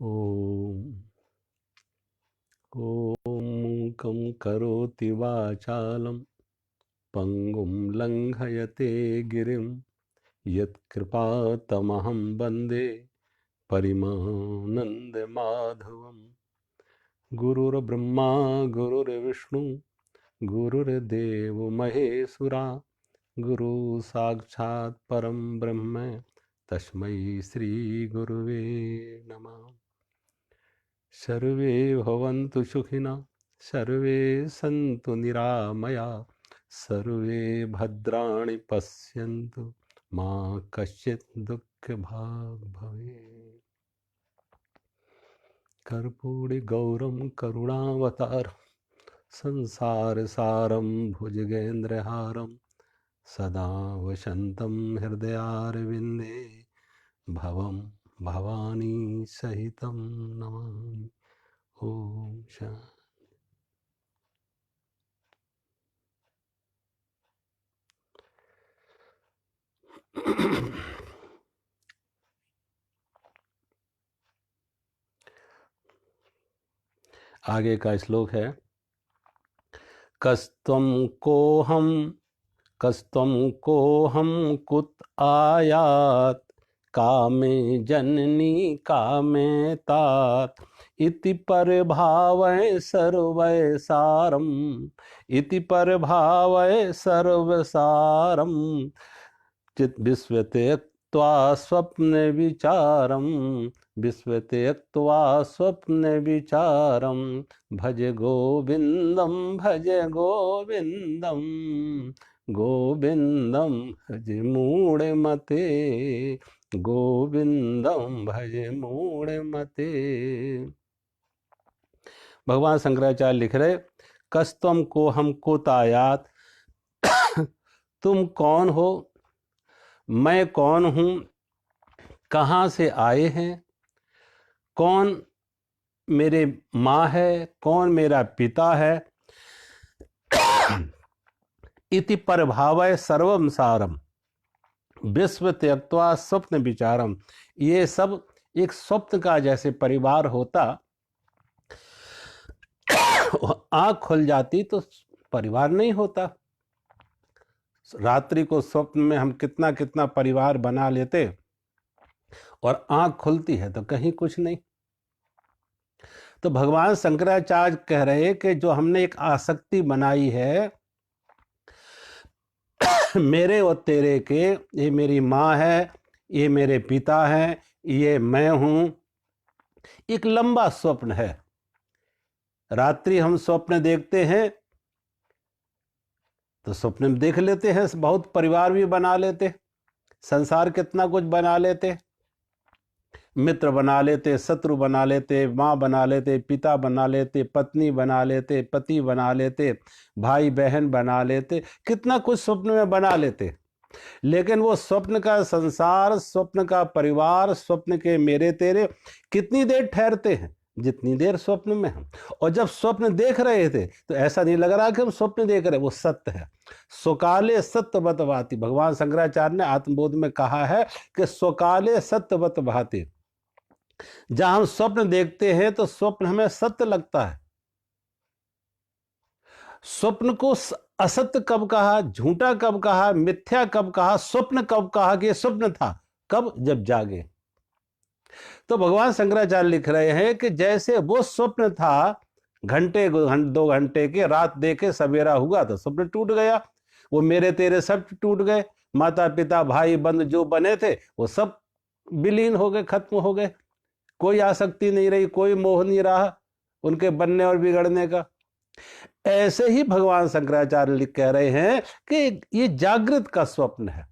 ॐ मूकं करोति वाचालं पङ्गुं लङ्घयते गिरिं यत्कृपातमहं वन्दे परिमानन्दमाधवं। गुरुर्ब्रह्मा गुरुर्विष्णु गुरुर्देवो महेश्वरा गुरु साक्षात् परं ब्रह्म तस्मै श्री गुरुवे नमः। सर्वे भवन्तु सुखिनः, सर्वे सन्तु निरामया, सर्वे भद्राणि पश्यन्तु मा कश्चित् दुःखभाग् भवेत्। कर्पूरि गौरं करुणावतारं संसारसारं भुजगेन्द्रहारं सदा वसन्तं हृदयारविन्दे भवं भवानी सहितं नमामि। ओम शांति। आगे का श्लोक है, कस्त्वं कोहम कुत आयात कामे जननी कामे तात इति परभावै सर्वसारम चित विश्वत्यक्त्वा स्वप्न विचारम भज गोविंदम गोविंदम भज मूढ़मते गोविंदम भज मूढ़मते। भगवान शंकराचार्य लिख रहे, कस्तम को हम कुतायात, तुम कौन हो, मैं कौन हूँ, कहाँ से आए हैं, कौन मेरे माँ है, कौन मेरा पिता है। इति परभावय सर्वम सारम विश्व त्यक्त्वा स्वप्न विचारम। ये सब एक स्वप्न का जैसे परिवार होता, आँख खुल जाती तो परिवार नहीं होता। रात्रि को स्वप्न में हम कितना कितना परिवार बना लेते और आँख खुलती है तो कहीं कुछ नहीं। तो भगवान शंकराचार्य कह रहे कि जो हमने एक आसक्ति बनाई है मेरे और तेरे के, ये मेरी माँ है, ये मेरे पिता है, ये मैं हूं, एक लंबा स्वप्न है। रात्रि हम स्वप्न देखते हैं तो स्वप्न में देख लेते हैं, बहुत परिवार भी बना लेते, संसार कितना कुछ बना लेते, मित्र बना लेते, शत्रु बना लेते, माँ बना लेते, पिता बना लेते, पत्नी बना लेते, पति बना लेते, भाई बहन बना लेते, कितना कुछ स्वप्न में बना लेते। लेकिन वो स्वप्न का संसार, स्वप्न का परिवार, स्वप्न के मेरे तेरे कितनी देर ठहरते हैं, जितनी देर स्वप्न में हम। और जब स्वप्न देख रहे थे तो ऐसा नहीं लग रहा कि हम स्वप्न देख रहे, वो सत्य है। स्वकाले सत्यवत भाति, भगवान शंकराचार्य ने आत्मबोध में कहा है कि स्वकाले सत्यवत भाति। जहां हम स्वप्न देखते हैं तो स्वप्न हमें सत्य लगता है। स्वप्न को असत्य कब कहा, झूठा कब कहा, मिथ्या कब कहा, स्वप्न कब कहा कि स्वप्न था, कब, जब जागे। तो भगवान शंकराचार्य लिख रहे हैं कि जैसे वो स्वप्न था घंटे 2 घंटे के, रात देखे सवेरा हुआ तो स्वप्न टूट गया, वो मेरे तेरे सब टूट गए, माता पिता भाई बंधु जो बने थे वो सब विलीन हो गए, खत्म हो गए, कोई आसक्ति नहीं रही, कोई मोह नहीं रहा उनके बनने और बिगड़ने का। ऐसे ही भगवान शंकराचार्य कह रहे हैं कि ये जागृत का स्वप्न है,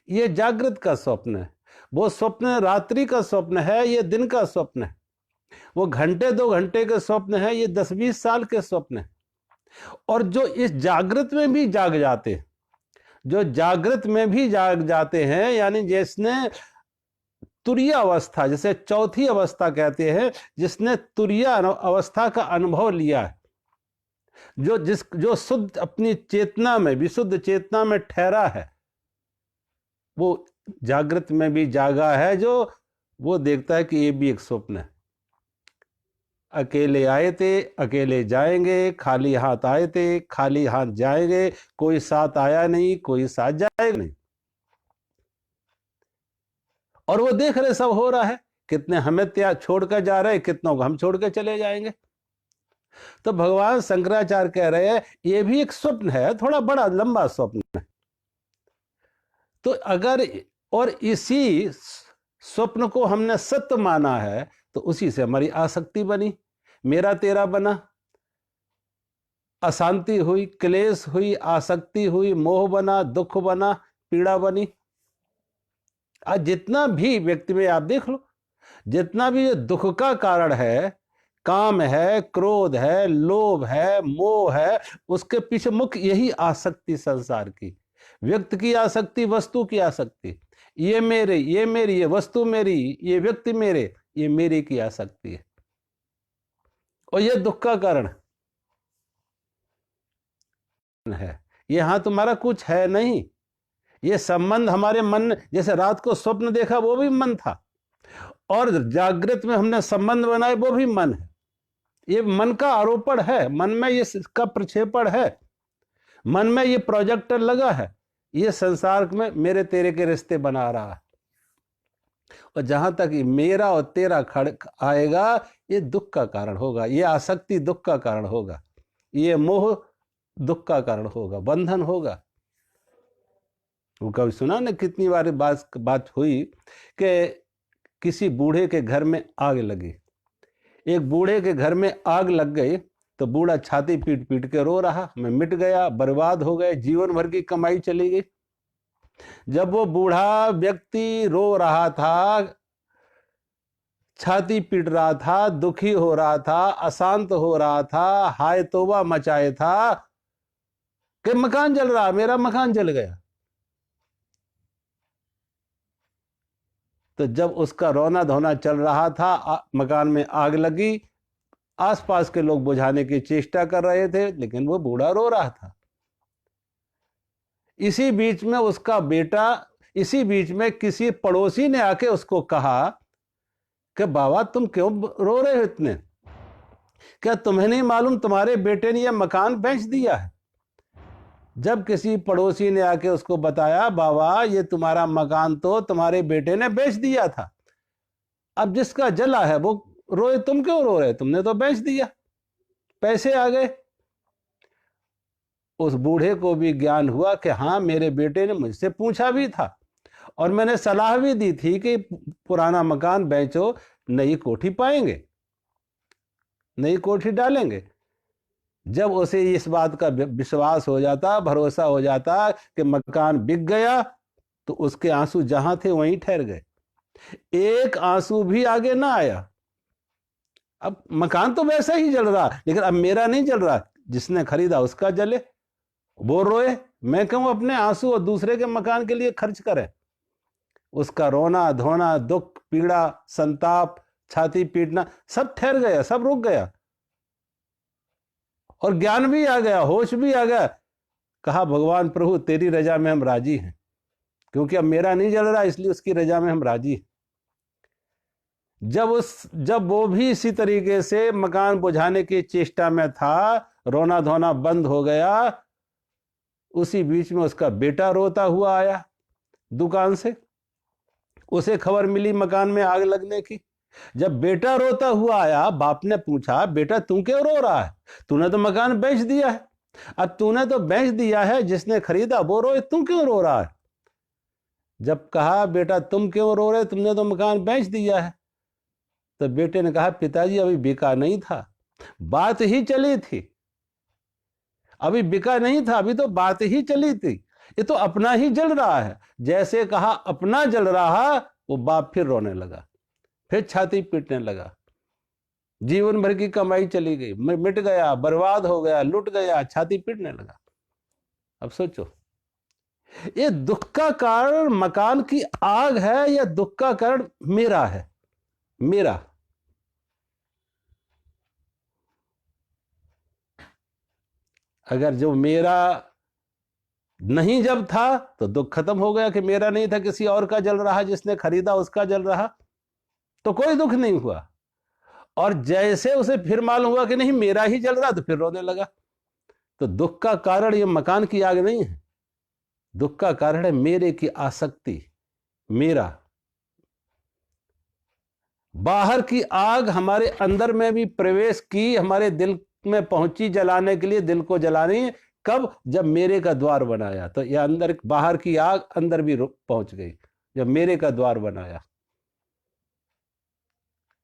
ये जागृत का स्वप्न है। वो स्वप्न रात्रि का स्वप्न है, ये दिन का स्वप्न है। वो घंटे 2 घंटे के स्वप्न है, ये 10-20 साल के स्वप्न है। और जो इस जागृत में भी जाग जाते हैं, जो जागृत में भी जाग जाते हैं, यानी जिसने तुरीय अवस्था, जैसे चौथी अवस्था कहते हैं, जिसने तुरीय अवस्था का अनुभव लिया है, जो शुद्ध अपनी चेतना में, विशुद्ध चेतना में ठहरा है, वो जागृत में भी जागा है, जो वो देखता है कि ये भी एक स्वप्न है। अकेले आए थे, अकेले जाएंगे, खाली हाथ आए थे, खाली हाथ जाएंगे, कोई साथ आया नहीं, कोई साथ जाएगा नहीं। और वो देख रहे सब हो रहा है, कितने हमें त्याग छोड़कर जा रहे हैं, कितनों को हम छोड़ के चले जाएंगे। तो भगवान शंकराचार्य कह रहे हैं ये भी एक स्वप्न है, थोड़ा बड़ा लंबा स्वप्न है। तो अगर और इसी स्वप्न को हमने सत्य माना है तो उसी से हमारी आसक्ति बनी, मेरा तेरा बना, अशांति हुई, क्लेश हुई, आसक्ति हुई, मोह बना, दुख बना, पीड़ा बनी। आज जितना भी व्यक्ति में आप देख लो, जितना भी दुख का कारण है, काम है, क्रोध है, लोभ है, मोह है, उसके पीछे मुख्य यही आसक्ति संसार की, व्यक्ति की आसक्ति, वस्तु की आसक्ति, ये मेरे, ये मेरी, ये वस्तु मेरी, ये व्यक्ति मेरे, ये मेरी की आसक्ति है। और ये दुख का कारण है। यहां तुम्हारा कुछ है नहीं, ये संबंध हमारे मन, जैसे रात को स्वप्न देखा वो भी मन था, और जागृत में हमने संबंध बनाए वो भी मन है। ये मन का आरोपण है, मन में ये इसका प्रक्षेपण है, मन में ये प्रोजेक्टर लगा है, ये संसार में मेरे तेरे के रिश्ते बना रहा है। और जहां तक मेरा और तेरा खड़ आएगा, ये दुख का कारण होगा, ये आसक्ति दुख का कारण होगा, ये मोह दुख का कारण होगा, बंधन होगा। वो कभी सुना ना, कितनी बार बात हुई कि किसी बूढ़े के घर में आग लगी। एक बूढ़े के घर में आग लग गई तो बूढ़ा छाती पीट पीट के रो रहा, मैं मिट गया, बर्बाद हो गए, जीवन भर की कमाई चली गई। जब वो बूढ़ा व्यक्ति रो रहा था, छाती पीट रहा था, दुखी हो रहा था, अशांत हो रहा था, हाय तौबा मचाए था कि मकान जल रहा, मेरा मकान जल गया। तो जब उसका रोना धोना चल रहा था, मकान में आग लगी, आसपास के लोग बुझाने की चेष्टा कर रहे थे, लेकिन वो बूढ़ा रो रहा था। इसी बीच में उसका बेटा, इसी बीच में किसी पड़ोसी ने आके उसको कहा कि बाबा तुम क्यों रो रहे हो इतने, क्या तुम्हें नहीं मालूम तुम्हारे बेटे ने यह मकान बेच दिया है। जब किसी पड़ोसी ने आके उसको बताया, बाबा ये तुम्हारा मकान तो तुम्हारे बेटे ने बेच दिया था, अब जिसका जला है वो रोए, तुम क्यों रो रहे, तुमने तो बेच दिया, पैसे आ गए। उस बूढ़े को भी ज्ञान हुआ कि हाँ, मेरे बेटे ने मुझसे पूछा भी था और मैंने सलाह भी दी थी कि पुराना मकान बेचो, नई कोठी पाएंगे, नई कोठी डालेंगे। जब उसे इस बात का विश्वास हो जाता, भरोसा हो जाता कि मकान बिक गया, तो उसके आंसू जहां थे वहीं ठहर गए, एक आंसू भी आगे ना आया। अब मकान तो वैसा ही जल रहा, लेकिन अब मेरा नहीं जल रहा, जिसने खरीदा उसका जले, वो रोए, मैं क्यों अपने आंसू और दूसरे के मकान के लिए खर्च करें। उसका रोना धोना, दुख, पीड़ा, संताप, छाती पीटना सब ठहर गया, सब रुक गया, और ज्ञान भी आ गया, होश भी आ गया। कहा भगवान प्रभु तेरी रजा में हम राजी हैं, क्योंकि अब मेरा नहीं जल रहा, इसलिए उसकी रजा में हम राजी हैं। जब वो भी इसी तरीके से मकान बुझाने की चेष्टा में था, रोना धोना बंद हो गया, उसी बीच में उसका बेटा रोता हुआ आया दुकान से। उसे खबर मिली मकान में आग लगने की। जब बेटा रोता हुआ आया, बाप ने पूछा, बेटा तू क्यों रो रहा है, तूने तो मकान बेच दिया है। अब तूने तो बेच दिया है, जिसने खरीदा वो रोए, तू क्यों रो रहा है। जब कहा बेटा तुम क्यों रो रहे, तुमने तो मकान बेच दिया है, तो बेटे ने कहा पिताजी अभी बिका नहीं था, बात ही चली थी, अभी बिका नहीं था, अभी तो बात ही चली थी, ये तो अपना ही जल रहा है। जैसे कहा अपना जल रहा, वो बाप फिर रोने लगा, फिर छाती पीटने लगा, जीवन भर की कमाई चली गई, मिट गया, बर्बाद हो गया, लुट गया, छाती पीटने लगा। अब सोचो, ये दुख का कारण मकान की आग है या दुख का कारण मेरा है, मेरा। अगर जो मेरा नहीं जब था तो दुख खत्म हो गया कि मेरा नहीं था, किसी और का जल रहा, जिसने खरीदा उसका जल रहा, तो कोई दुख नहीं हुआ। और जैसे उसे फिर मालूम हुआ कि नहीं मेरा ही जल रहा, तो फिर रोने लगा। तो दुख का कारण ये मकान की आग नहीं है, दुख का कारण है मेरे की आसक्ति, मेरा। बाहर की आग हमारे अंदर में भी प्रवेश की, हमारे दिल में पहुंची जलाने के लिए, दिल को जलानी है। कब? जब मेरे का द्वार बनाया। तो यह अंदर, बाहर की आग अंदर भी पहुंच गई जब मेरे का द्वार बनाया।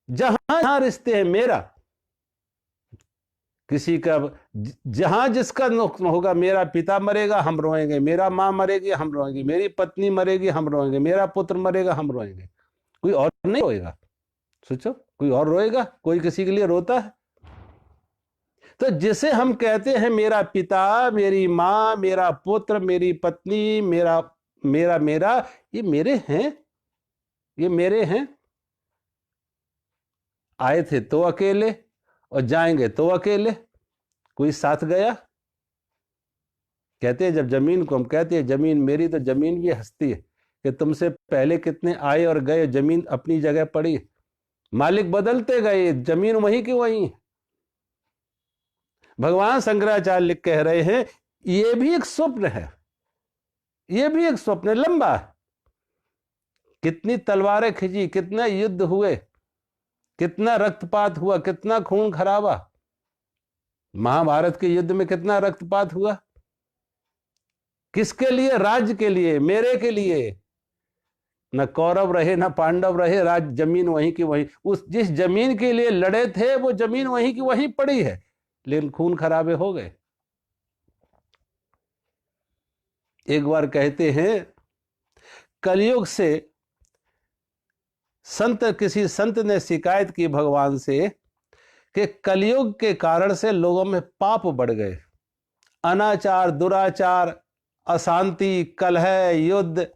जहां जहां रिश्ते हैं मेरा, किसी का, जहां जिसका नुकसान होगा, मेरा पिता मरेगा हम रोएंगे, मेरा माँ मरेगी हम रोएंगे, मेरी पत्नी मरेगी हम रोएंगे, मेरा पुत्र मरेगा हम रोएंगे, कोई और नहीं रोएगा। सोचो, कोई और रोएगा? कोई किसी के लिए रोता है? तो जिसे हम कहते हैं मेरा पिता, मेरी माँ, मेरा पुत्र, मेरी पत्नी, मेरा मेरा मेरा, ये मेरे हैं, ये मेरे हैं। आए थे तो अकेले और जाएंगे तो अकेले, कोई साथ गया? कहते हैं जब जमीन को हम कहते हैं जमीन मेरी, तो जमीन भी हंसती है कि तुमसे पहले कितने आए और गए, जमीन अपनी जगह पड़ी, मालिक बदलते गए, जमीन वहीं की वहीं। भगवान शंकराचार्य कह रहे हैं ये भी एक स्वप्न है, ये भी एक स्वप्न है, लंबा है। कितनी तलवारें खिंची, कितने युद्ध हुए, कितना रक्तपात हुआ, कितना खून खराबा। महाभारत के युद्ध में कितना रक्तपात हुआ, किसके लिए? राज्य के लिए, मेरे के लिए। न कौरव रहे न पांडव रहे, राज जमीन वहीं की वहीं। उस जिस जमीन के लिए लड़े थे वो जमीन वहीं की वहीं पड़ी है, लेकिन खून खराबे हो गए। एक बार कहते हैं कलयुग से किसी संत ने शिकायत की भगवान से कि कलयुग के कारण से लोगों में पाप बढ़ गए, अनाचार, दुराचार, अशांति, कलह, युद्ध,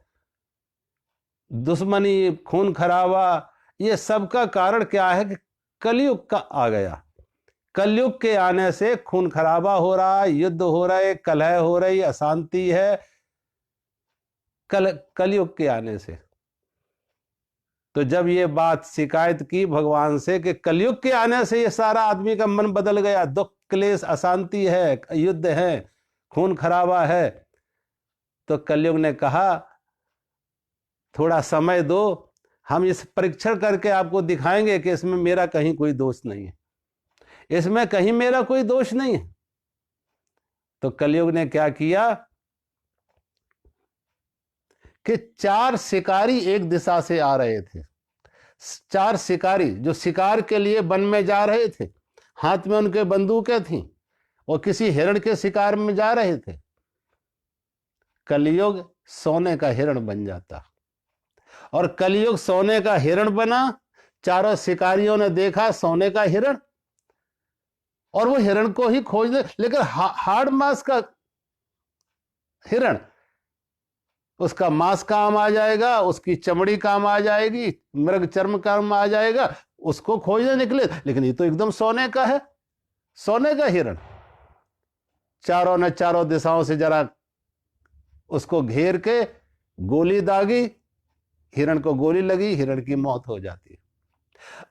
दुश्मनी, खून खराबा, ये सब का कारण क्या है कि कलयुग का आ गया। कलयुग के आने से खून खराबा हो रहा है, युद्ध हो रहे, कलह हो रही, अशांति है, कलयुग के आने से। तो जब ये बात शिकायत की भगवान से कि कलयुग के आने से ये सारा आदमी का मन बदल गया, दुख, क्लेश, अशांति है, युद्ध है, खून खराबा है, तो कलयुग ने कहा थोड़ा समय दो, हम इस परीक्षण करके आपको दिखाएंगे कि इसमें मेरा कहीं कोई दोष नहीं है, इसमें कहीं मेरा कोई दोष नहीं है। तो कलयुग ने क्या किया कि 4 शिकारी एक दिशा से आ रहे थे। 4 शिकारी जो शिकार के लिए वन में जा रहे थे, हाथ में उनके बंदूकें थीं और किसी हिरण के शिकार में जा रहे थे। कलयुग सोने का हिरण बन जाता, और कलयुग सोने का हिरण बना। चारों शिकारियों ने देखा सोने का हिरण, और वो हिरण को ही खोजने, लेकिन हाड़ मांस का हिरण, उसका मांस काम आ जाएगा, उसकी चमड़ी काम आ जाएगी, मृग चर्म काम आ जाएगा, उसको खोजने निकले, लेकिन ये तो एकदम सोने का है, सोने का हिरण। चारों ने चारों दिशाओं से जरा उसको घेर के गोली दागी, हिरण को गोली लगी, हिरण की मौत हो जाती।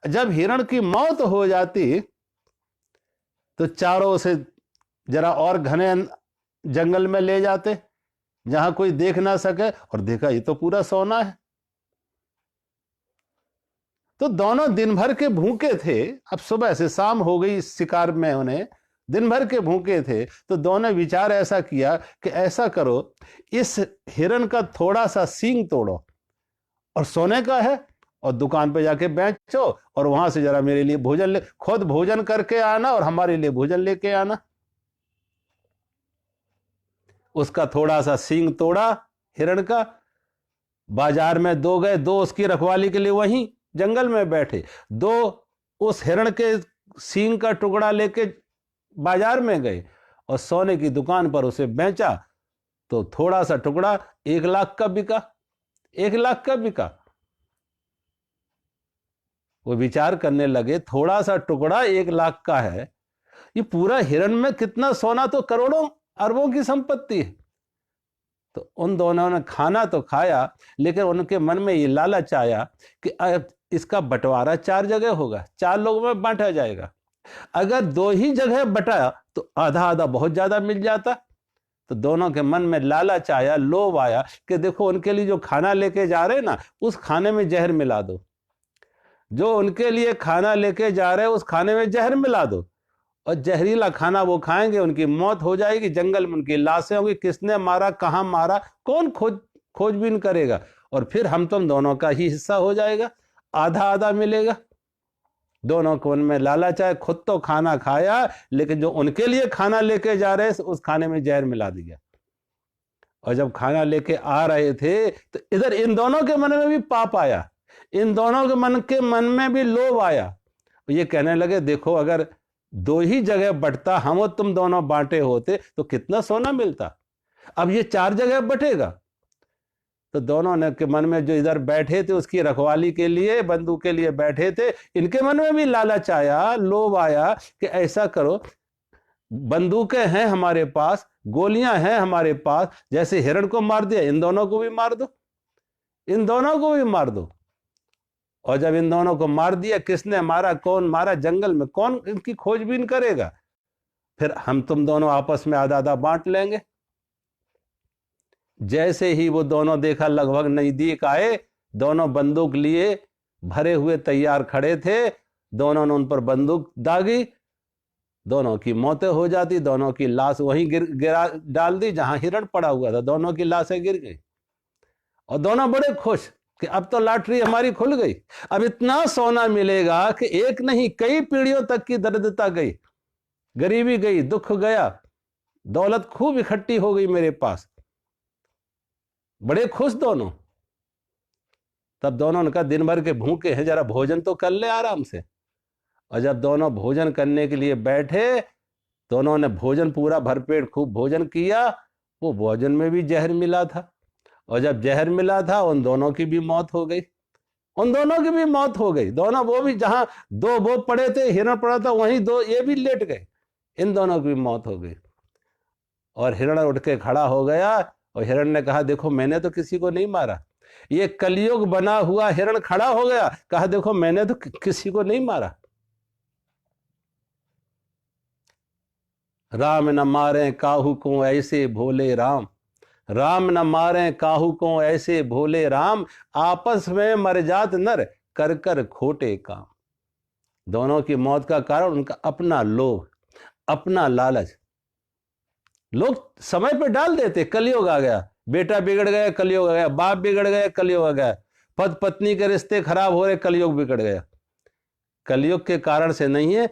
जब हिरण की मौत हो जाती तो चारों उसे जरा और घने जंगल में ले जाते जहां कोई देख ना सके, और देखा ये तो पूरा सोना है। तो दोनों दिन भर के भूखे थे, अब सुबह से शाम हो गई शिकार में, उन्हें दिन भर के भूखे थे। तो दोनों विचार ऐसा किया कि ऐसा करो, इस हिरण का थोड़ा सा सींग तोड़ो और सोने का है, और दुकान पे जाके बेचो, और वहां से जरा मेरे लिए भोजन ले, खुद भोजन करके आना और हमारे लिए भोजन लेके आना। उसका थोड़ा सा सींग तोड़ा हिरण का, बाजार में 2 गए, 2 उसकी रखवाली के लिए वहीं जंगल में बैठे, 2 उस हिरण के सींग का टुकड़ा लेके बाजार में गए और सोने की दुकान पर उसे बेचा। तो थोड़ा सा टुकड़ा 1 लाख का बिका, 1 लाख का बिका। वो विचार करने लगे थोड़ा सा टुकड़ा 1 लाख का है, ये पूरा हिरण में कितना सोना, तो करोड़ों अरबों की संपत्ति है। तो उन दोनों ने खाना तो खाया, लेकिन उनके मन में ये लालच आया कि अब इसका बंटवारा 4 जगह होगा, 4 लोगों में बांटा जाएगा। अगर 2 ही जगह बटाया तो आधा आधा बहुत ज्यादा मिल जाता। तो दोनों के मन में लालच आया, लोभ आया कि देखो उनके लिए जो खाना लेके जा रहे ना, उस खाने में जहर मिला दो। जो उनके लिए खाना लेके जा रहे उस खाने में जहर मिला दो, और जहरीला खाना वो खाएंगे, उनकी मौत हो जाएगी, जंगल में उनकी लाशें होंगी, किसने मारा, कहां मारा, कौन खोजबीन करेगा, और फिर हम तुम दोनों का ही हिस्सा हो जाएगा, आधा आधा मिलेगा। दोनों को उनमें लालच आया, खुद तो खाना खाया, लेकिन जो उनके लिए खाना लेके जा रहे उस खाने में जहर मिला दिया। और जब खाना लेके आ रहे थे तो इधर इन दोनों के मन में भी पाप आया, इन दोनों के मन में भी लोभ आया। ये कहने लगे देखो अगर 2 ही जगह बंटता, हम और तुम दोनों बांटे होते तो कितना सोना मिलता, अब ये 4 जगह बटेगा। तो दोनों ने के मन में जो इधर बैठे थे उसकी रखवाली के लिए, बंदूक के लिए बैठे थे, इनके मन में भी लालच आया, लोभ आया कि ऐसा करो, बंदूकें हैं हमारे पास, गोलियां हैं हमारे पास, जैसे हिरण को मार दिया इन दोनों को भी मार दो, इन दोनों को भी मार दो। और जब इन दोनों को मार दिया, किसने मारा, कौन मारा, जंगल में कौन इनकी खोजबीन करेगा, फिर हम तुम दोनों आपस में आधा आधा बांट लेंगे। जैसे ही वो दोनों देखा लगभग नजदीक आए, दोनों बंदूक लिए भरे हुए तैयार खड़े थे, दोनों ने उन पर बंदूक दागी, दोनों की मौतें हो जाती, दोनों की लाश वहीं गिरा डाल दी जहां हिरण पड़ा हुआ था, दोनों की लाशें गिर गई। और दोनों बड़े खुश कि अब तो लॉटरी हमारी खुल गई, अब इतना सोना मिलेगा कि एक नहीं कई पीढ़ियों तक की दरिद्रता गई, गरीबी गई, दुख गया, दौलत खूब इकट्ठी हो गई मेरे पास। बड़े खुश दोनों। तब दोनों ने कहा दिन भर के भूखे हैं, जरा भोजन तो कर ले आराम से। और जब दोनों भोजन करने के लिए बैठे, दोनों ने भोजन पूरा भरपेट खूब भोजन किया, वो भोजन में भी जहर मिला था, और जब जहर मिला था उन दोनों की भी मौत हो गई, उन दोनों की भी मौत हो गई। दोनों वो भी जहां 2 वो पड़े थे, हिरण पड़ा था, वहीं 2 ये भी लेट गए, इन दोनों की भी मौत हो गई। और हिरण उठ के खड़ा हो गया, और हिरण ने कहा देखो मैंने तो किसी को नहीं मारा। ये कलयुग बना हुआ हिरण खड़ा हो गया, कहा देखो मैंने तो किसी को नहीं मारा। राम न मारे काहू को ऐसे भोले राम, राम न मारे काहू को ऐसे भोले राम, आपस में मर जात नर कर कर खोटे काम। दोनों की मौत का कारण उनका अपना लोभ, अपना लालच। लोग समय पे डाल देते, कलयुग आ गया, बेटा बिगड़ गया, कलयुग आ गया, बाप बिगड़ गया, कलयुग आ गया, पति पत्नी के रिश्ते खराब हो रहे, कलयुग बिगड़ गया। कलयुग के कारण से नहीं है,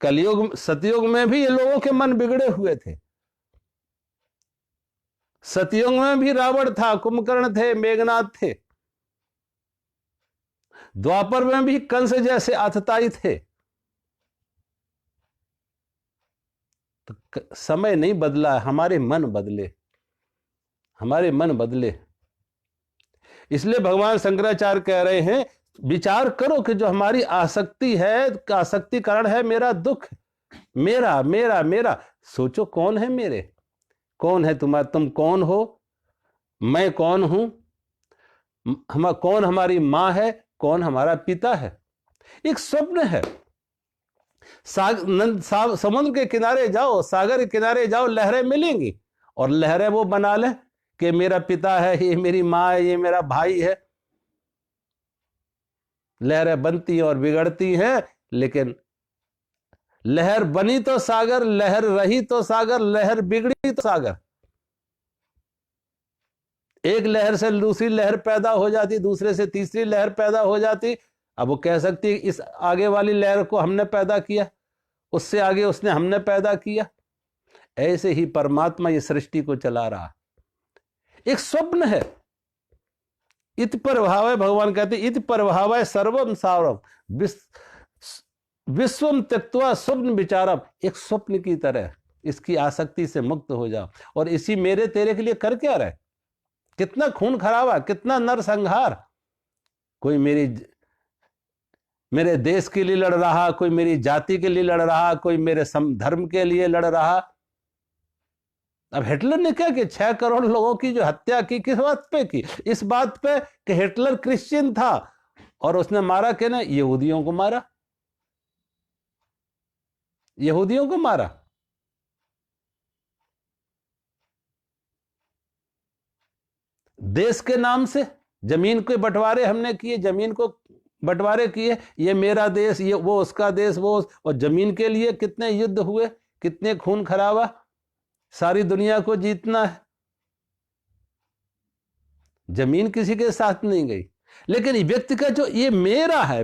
कलयुग सतयुग में भी ये लोगों के मन बिगड़े हुए थे। सतयुग में भी रावण था, कुंभकर्ण थे, मेघनाथ थे, द्वापर में भी कंस जैसे अतताई थे। तो समय नहीं बदला, हमारे मन बदले, हमारे मन बदले। इसलिए भगवान शंकराचार्य कह रहे हैं विचार करो कि जो हमारी आसक्ति है, आसक्ति कारण है मेरा दुख, मेरा मेरा मेरा। सोचो कौन है मेरे, कौन है तुम कौन हो, मैं कौन हूं, कौन हमारी मां है, कौन हमारा पिता है। एक स्वप्न है। समुद्र के किनारे जाओ, सागर के किनारे जाओ, लहरें मिलेंगी, और लहरें वो बना ले कि मेरा पिता है, ये मेरी मां है, ये मेरा भाई है। लहरें बनती और बिगड़ती हैं, लेकिन लहर बनी तो सागर, लहर रही तो सागर, लहर बिगड़ी तो सागर। एक लहर से दूसरी लहर पैदा हो जाती, दूसरे से तीसरी लहर पैदा हो जाती। अब वो कह सकती इस आगे वाली लहर को हमने पैदा किया, उससे आगे उसने हमने पैदा किया। ऐसे ही परमात्मा इस सृष्टि को चला रहा। एक स्वप्न है। इत पर भाव है, भगवान कहते इत पर भाव है सर्वम सावरम विश्वम त्यक्त्वा स्वप्न विचारम। एक स्वप्न की तरह इसकी आसक्ति से मुक्त हो जाओ। और इसी मेरे तेरे के लिए कर क्या रहे, कितना खून खराबा, कितना नरसंहार। कोई मेरे देश के लिए लड़ रहा, कोई मेरी जाति के लिए लड़ रहा, कोई मेरे धर्म के लिए लड़ रहा। अब हिटलर ने क्या कि 6 करोड़ लोगों की जो हत्या की, किस बात पे की? इस बात पे कि हिटलर क्रिश्चियन था और उसने मारा क्या ना, यहूदियों को मारा, यहूदियों को मारा। देश के नाम से जमीन के बंटवारे हमने किए, जमीन को बंटवारे किए, ये मेरा देश, ये वो उसका देश, और जमीन के लिए कितने युद्ध हुए, कितने खून खराबा, सारी दुनिया को जीतना है। जमीन किसी के साथ नहीं गई, लेकिन व्यक्ति का जो ये मेरा है,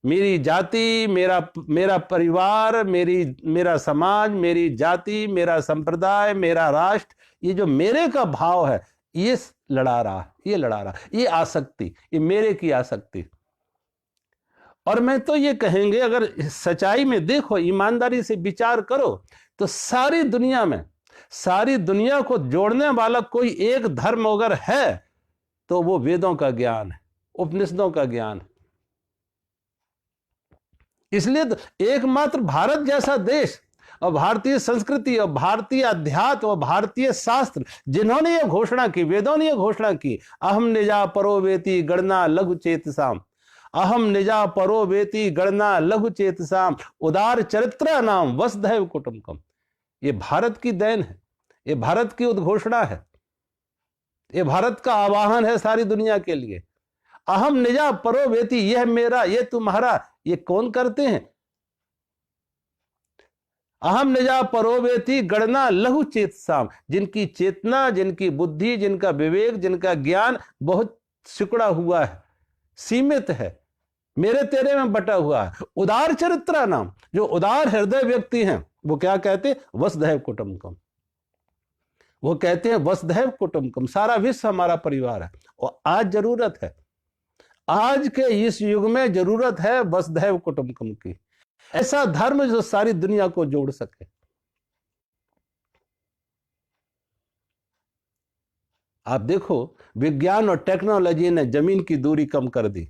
मेरी जाति, मेरा परिवार, मेरा समाज, मेरी जाति, मेरा संप्रदाय, मेरा राष्ट्र, ये जो मेरे का भाव है, ये लड़ा रहा, ये आसक्ति, ये मेरे की आसक्ति। और मैं तो ये कहेंगे, अगर सच्चाई में देखो, ईमानदारी से विचार करो, तो सारी दुनिया को जोड़ने वाला कोई एक धर्म अगर है तो वो वेदों का ज्ञान है, उपनिषदों का ज्ञान है। इसलिए तो एकमात्र भारत जैसा देश और भारतीय संस्कृति और भारतीय अध्यात्म और भारतीय शास्त्र, जिन्होंने ये घोषणा की, वेदों ने ये घोषणा की, अहम निजा परो वेति गणना लघु चेतसाम, अहम निजा परो वेति गणना लघु चेतसाम, उदार चरित्र नाम वसुधैव कुटुंबकम। ये भारत की देन है, ये भारत की उद्घोषणा है, ये भारत का आवाहन है सारी दुनिया के लिए। अहम निजा परो वेति, यह मेरा, ये तुम्हारा, ये कौन करते हैं? अहम निजा परो वेति गणना लघु चेतसाम, जिनकी चेतना, जिनकी बुद्धि, जिनका विवेक, जिनका ज्ञान बहुत सिकुड़ा हुआ है, सीमित है, मेरे तेरे में बटा हुआ है। उदार चरित्र नाम, जो उदार हृदय व्यक्ति हैं, वो क्या कहते? वसुधैव कुटुंबकम। वो कहते हैं वसुधैव कुटुंबकम, सारा विश्व हमारा परिवार है। और आज जरूरत है, आज के इस युग में जरूरत है वसुधैव कुटुंबकम की, ऐसा धर्म जो सारी दुनिया को जोड़ सके। आप देखो, विज्ञान और टेक्नोलॉजी ने जमीन की दूरी कम कर दी,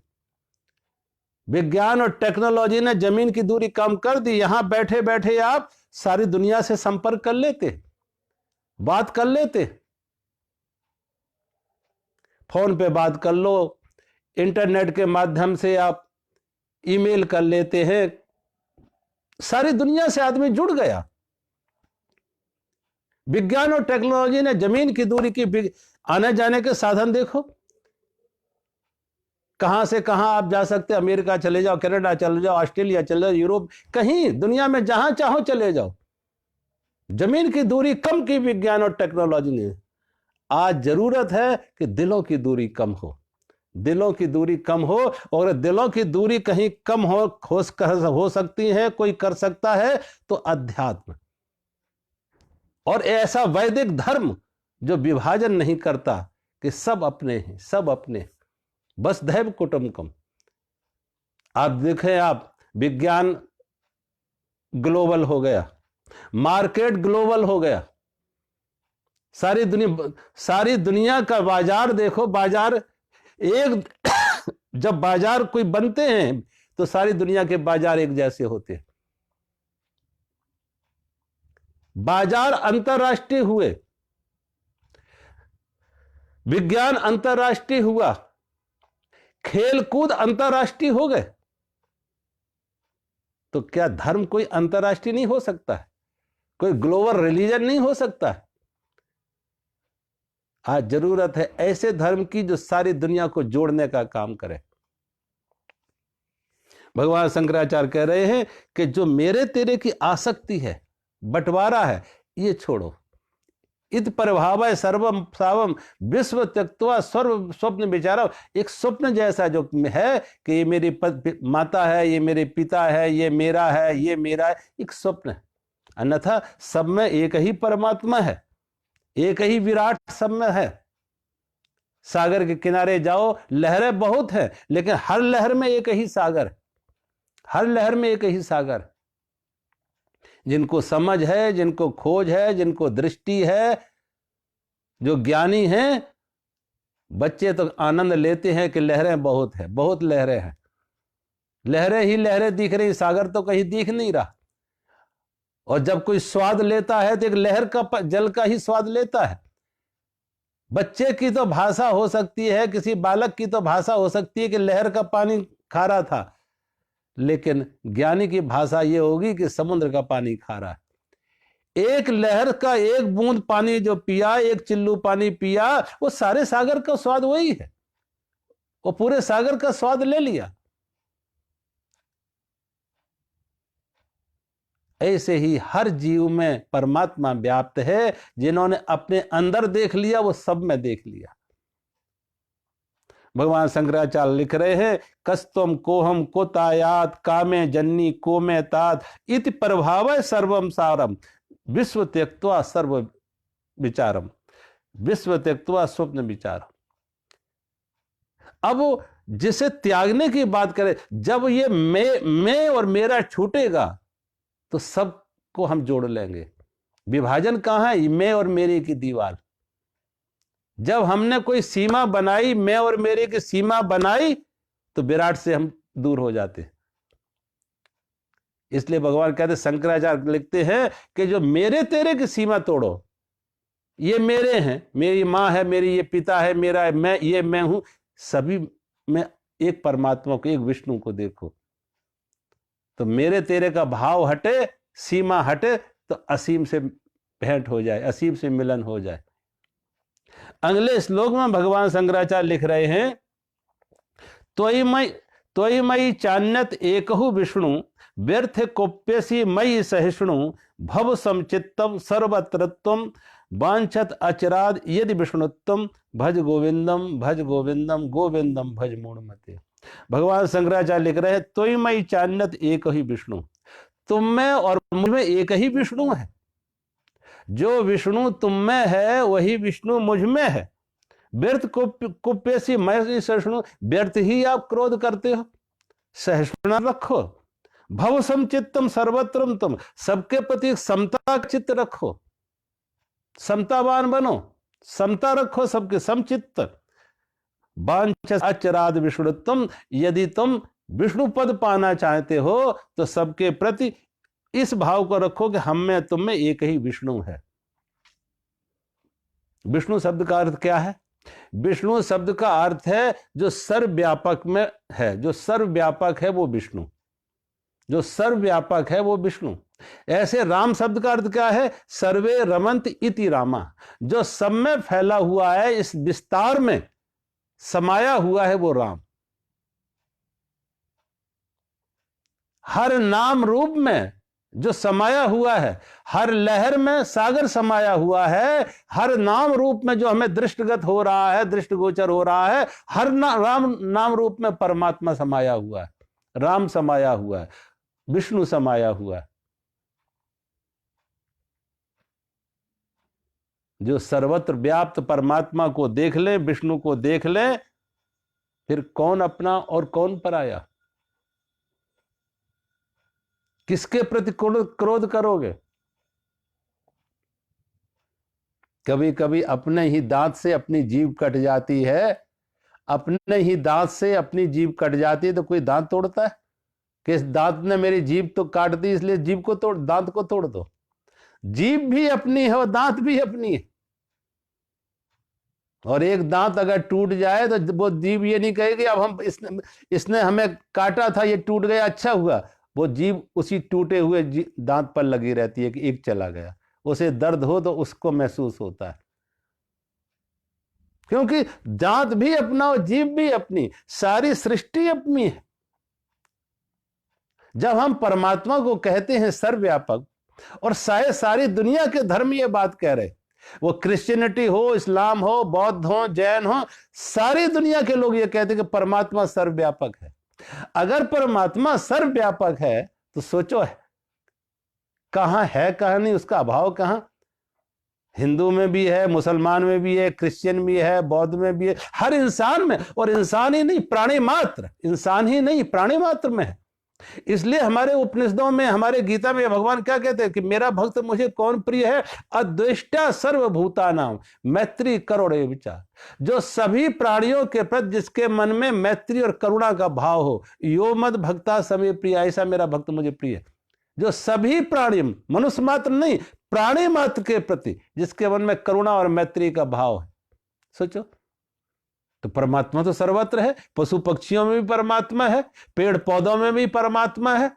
विज्ञान और टेक्नोलॉजी ने जमीन की दूरी कम कर दी। यहां बैठे बैठे आप सारी दुनिया से संपर्क कर लेते, बात कर लेते, फोन पे बात कर लो, इंटरनेट के माध्यम से आप ईमेल कर लेते हैं, सारी दुनिया से आदमी जुड़ गया। विज्ञान और टेक्नोलॉजी ने जमीन की दूरी की, आने जाने के साधन देखो, कहां से कहां आप जा सकते, अमेरिका चले जाओ, कनाडा चले जाओ, ऑस्ट्रेलिया चले जाओ, यूरोप, कहीं दुनिया में जहां चाहो चले जाओ। जमीन की दूरी कम की विज्ञान और टेक्नोलॉजी ने। आज जरूरत है कि दिलों की दूरी कम हो, दिलों की दूरी कम हो। और दिलों की दूरी कहीं कम हो सकती है, कोई कर सकता है तो अध्यात्म, और ऐसा वैदिक धर्म जो विभाजन नहीं करता, कि सब अपने हैं, सब अपने, वसुधैव कुटुंबकम। आप देखें, आप विज्ञान ग्लोबल हो गया, मार्केट ग्लोबल हो गया, सारी दुनिया का बाजार देखो, बाजार एक जब बाजार कोई बनते हैं तो सारी दुनिया के बाजार एक जैसे होते हैं। बाजार अंतरराष्ट्रीय हुए, विज्ञान अंतरराष्ट्रीय हुआ, खेलकूद अंतरराष्ट्रीय हो गए, तो क्या धर्म कोई अंतरराष्ट्रीय नहीं हो सकता है? कोई ग्लोबल रिलीजन नहीं हो सकता है? आज जरूरत है ऐसे धर्म की जो सारी दुनिया को जोड़ने का काम करे। भगवान शंकराचार्य कह रहे हैं कि जो मेरे तेरे की आसक्ति है, बंटवारा है, ये छोड़ो। इत प्रभाव सर्वम सावम विश्व त्यक्त्वा सर्व स्वप्न विचारा। एक स्वप्न जैसा जो है कि ये मेरी माता है, ये मेरे पिता है, ये मेरा है, ये मेरा है, एक स्वप्न है। अन्यथा सब में एक ही परमात्मा है, एक ही विराट सब में है। सागर के किनारे जाओ, लहरें बहुत हैं, लेकिन हर लहर में एक ही सागर, हर लहर में एक ही सागर। जिनको समझ है, जिनको खोज है, जिनको दृष्टि है, जो ज्ञानी हैं, बच्चे तो आनंद लेते हैं कि लहरें बहुत है, बहुत लहरें हैं, लहरें ही लहरें दिख रही, सागर तो कहीं दिख नहीं रहा। और जब कोई स्वाद लेता है तो एक लहर का जल का ही स्वाद लेता है। बच्चे की तो भाषा हो सकती है, किसी बालक की तो भाषा हो सकती है कि लहर का पानी खारा था, लेकिन ज्ञानी की भाषा यह होगी कि समुद्र का पानी खारा है। एक लहर का एक बूंद पानी जो पिया, एक चिल्लू पानी पिया, वो सारे सागर का स्वाद वही है, वो पूरे सागर का स्वाद ले लिया। ऐसे ही हर जीव में परमात्मा व्याप्त है। जिन्होंने अपने अंदर देख लिया वो सब में देख लिया। भगवान शंकराचार्य लिख रहे हैं, कस्तम कोहम कोतायात कामे जन्नी कोमे तात इति प्रभाव सर्वम सारम विश्व त्यक्त्वा सर्व विचारम विश्व त्यक्त्वा स्वप्न विचारम। अब जिसे त्यागने की बात करें, जब ये मैं और मेरा छूटेगा तो सबको हम जोड़ लेंगे। विभाजन कहां है? मैं और मेरे की दीवार। जब हमने कोई सीमा बनाई, मैं और मेरे की सीमा बनाई, तो विराट से हम दूर हो जाते। इसलिए भगवान कहते, शंकराचार्य लिखते हैं कि जो मेरे तेरे की सीमा तोड़ो, ये मेरे हैं, मेरी मां है, मेरी ये पिता है, मेरा है, मैं, ये मैं हूं, सभी में एक परमात्मा को, एक विष्णु को देखो। तो मेरे तेरे का भाव हटे, सीमा हटे, तो असीम से भेंट हो जाए, असीम से मिलन हो जाए। अगले श्लोक में भगवान शंकराचार्य लिख रहे हैं, त्वयि मयि चान्यत एकहु विष्णु व्यर्थ कोप्यसी मयि सहिष्णु भव समचित्तम सर्वत्रत्वम वांछत अचिराद यदि विष्णुत्वम भज गोविंदम भज गोविंदम गोविंदम भज मूढ़मते। भगवान शंकराचार्य लिख रहे हैं, त्वयि मयि चान्यत एक ही विष्णु, तुम में और मुझ में एक ही विष्णु है। जो विष्णु तुम में है वही विष्णु मुझ में है। व्यर्थ कुप्यसी मैं सहिष्णु, व्यर्थ ही आप क्रोध करते हो, सहिष्णुता रखो। भव समचित्तम सर्वत्रम तुम, सबके प्रति समता चित्त रखो, समतावान बनो, समता रखो सबके, समचित्त। वांछत अचिराद विष्णुत्वम, यदि तुम विष्णु पद पाना चाहते हो तो सबके प्रति इस भाव को रखो कि हम में तुम में एक ही विष्णु है। विष्णु शब्द का अर्थ क्या है? विष्णु शब्द का अर्थ है जो सर्वव्यापक में है, जो सर्वव्यापक है वो विष्णु, जो सर्वव्यापक है वो विष्णु। ऐसे राम शब्द का अर्थ क्या है? सर्वे रमंत इति रामा, जो सब में फैला हुआ है, इस विस्तार में समाया हुआ है वो राम। हर नाम रूप में जो समाया हुआ है, हर लहर में सागर समाया हुआ है, हर नाम रूप में जो हमें दृष्टिगत हो रहा है, दृष्टिगोचर हो रहा है, हर राम नाम रूप में परमात्मा समाया हुआ है, राम समाया हुआ है, विष्णु समाया हुआ है। जो सर्वत्र व्याप्त परमात्मा को देख ले, विष्णु को देख ले, फिर कौन अपना और कौन पराया? किसके प्रति क्रोध करोगे? कभी कभी अपने ही दांत से अपनी जीभ कट जाती है, अपने ही दांत से अपनी जीभ कट जाती है, तो कोई दांत तोड़ता है कि इस दांत ने मेरी जीभ तो काट दी इसलिए जीभ को तोड़, दांत को तोड़ दो। जीभ भी अपनी है और दांत भी अपनी है। और एक दांत अगर टूट जाए तो वो जीभ ये नहीं कहेगी अब हम इसने हमें काटा था, ये टूट गया, अच्छा हुआ। वो जीभ उसी टूटे हुए दांत पर लगी रहती है कि एक चला गया। उसे दर्द हो तो उसको महसूस होता है, क्योंकि दांत भी अपना और जीभ भी अपनी, सारी सृष्टि अपनी है। जब हम परमात्मा को कहते हैं सर्वव्यापक, और सारी दुनिया के धर्म ये बात कह रहे, वो क्रिश्चियनिटी हो, इस्लाम हो, बौद्ध हो, जैन हो, सारी दुनिया के लोग ये कहते हैं कि परमात्मा सर्वव्यापक है। अगर परमात्मा सर्वव्यापक है तो सोचो कहां है, कहां नहीं, उसका अभाव कहां? हिंदू में भी है, मुसलमान में भी है, क्रिश्चियन भी है, बौद्ध में भी है, हर इंसान में। और इंसान ही नहीं, प्राणी मात्र, इंसान ही नहीं प्राणी मात्र में है। इसलिए हमारे उपनिषदों में, हमारे गीता में भगवान क्या कहते हैं कि मेरा भक्त मुझे कौन प्रिय है? अद्वेष्टा सर्वभूतानां मैत्री करुणे विचार, जो सभी प्राणियों के प्रति जिसके मन में मैत्री और करुणा का भाव हो। यो मद भक्ता समे प्रिय, ऐसा मेरा भक्त मुझे प्रिय है। जो सभी प्राणी, मनुष्य मात्र नहीं, प्राणी मात्र के प्रति जिसके मन में करुणा और मैत्री का भाव है। सोचो, तो परमात्मा तो सर्वत्र है, पशु पक्षियों में भी परमात्मा है, पेड़ पौधों में भी परमात्मा है।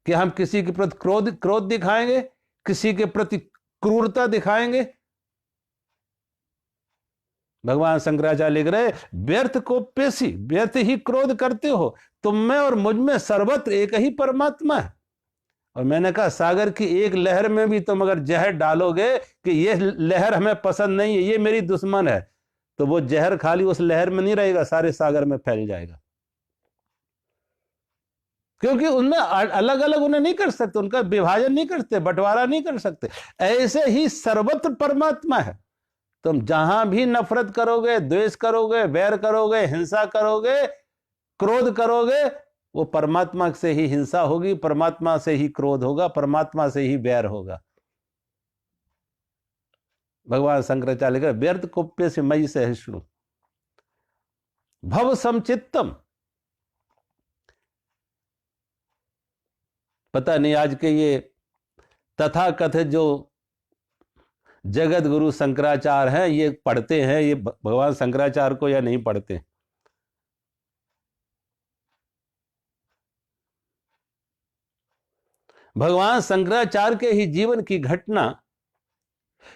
कि हम किसी के प्रति क्रोध दिखाएंगे, किसी के प्रति क्रूरता दिखाएंगे? भगवान शंकराचार्य लिख रहे, व्यर्थ को पेशी, व्यर्थ ही क्रोध करते हो, तुम में और मुझ में सर्वत्र एक ही परमात्मा है। और मैंने कहा, सागर की एक लहर में भी तुम अगर जहर डालोगे कि ये लहर हमें पसंद नहीं है, ये मेरी दुश्मन है, तो वो जहर खाली उस लहर में नहीं रहेगा, सारे सागर में फैल जाएगा। क्योंकि उनमें अलग अलग उन्हें नहीं कर सकते, उनका विभाजन नहीं करते, बंटवारा नहीं कर सकते। ऐसे ही सर्वत्र परमात्मा है। तुम जहां भी नफरत करोगे, द्वेष करोगे, वैर करोगे, हिंसा करोगे, क्रोध करोगे, वो परमात्मा से ही हिंसा होगी, परमात्मा से ही क्रोध होगा, परमात्मा से ही वैर होगा। भगवान शंकराचार्य का व्यर्थ कुप्य से मई सहिष्णु भव समचित्तम। पता नहीं आज के ये तथाकथित जो जगत गुरु शंकराचार्य हैं, ये पढ़ते हैं ये भगवान शंकराचार्य को या नहीं पढ़ते। भगवान शंकराचार्य के ही जीवन की घटना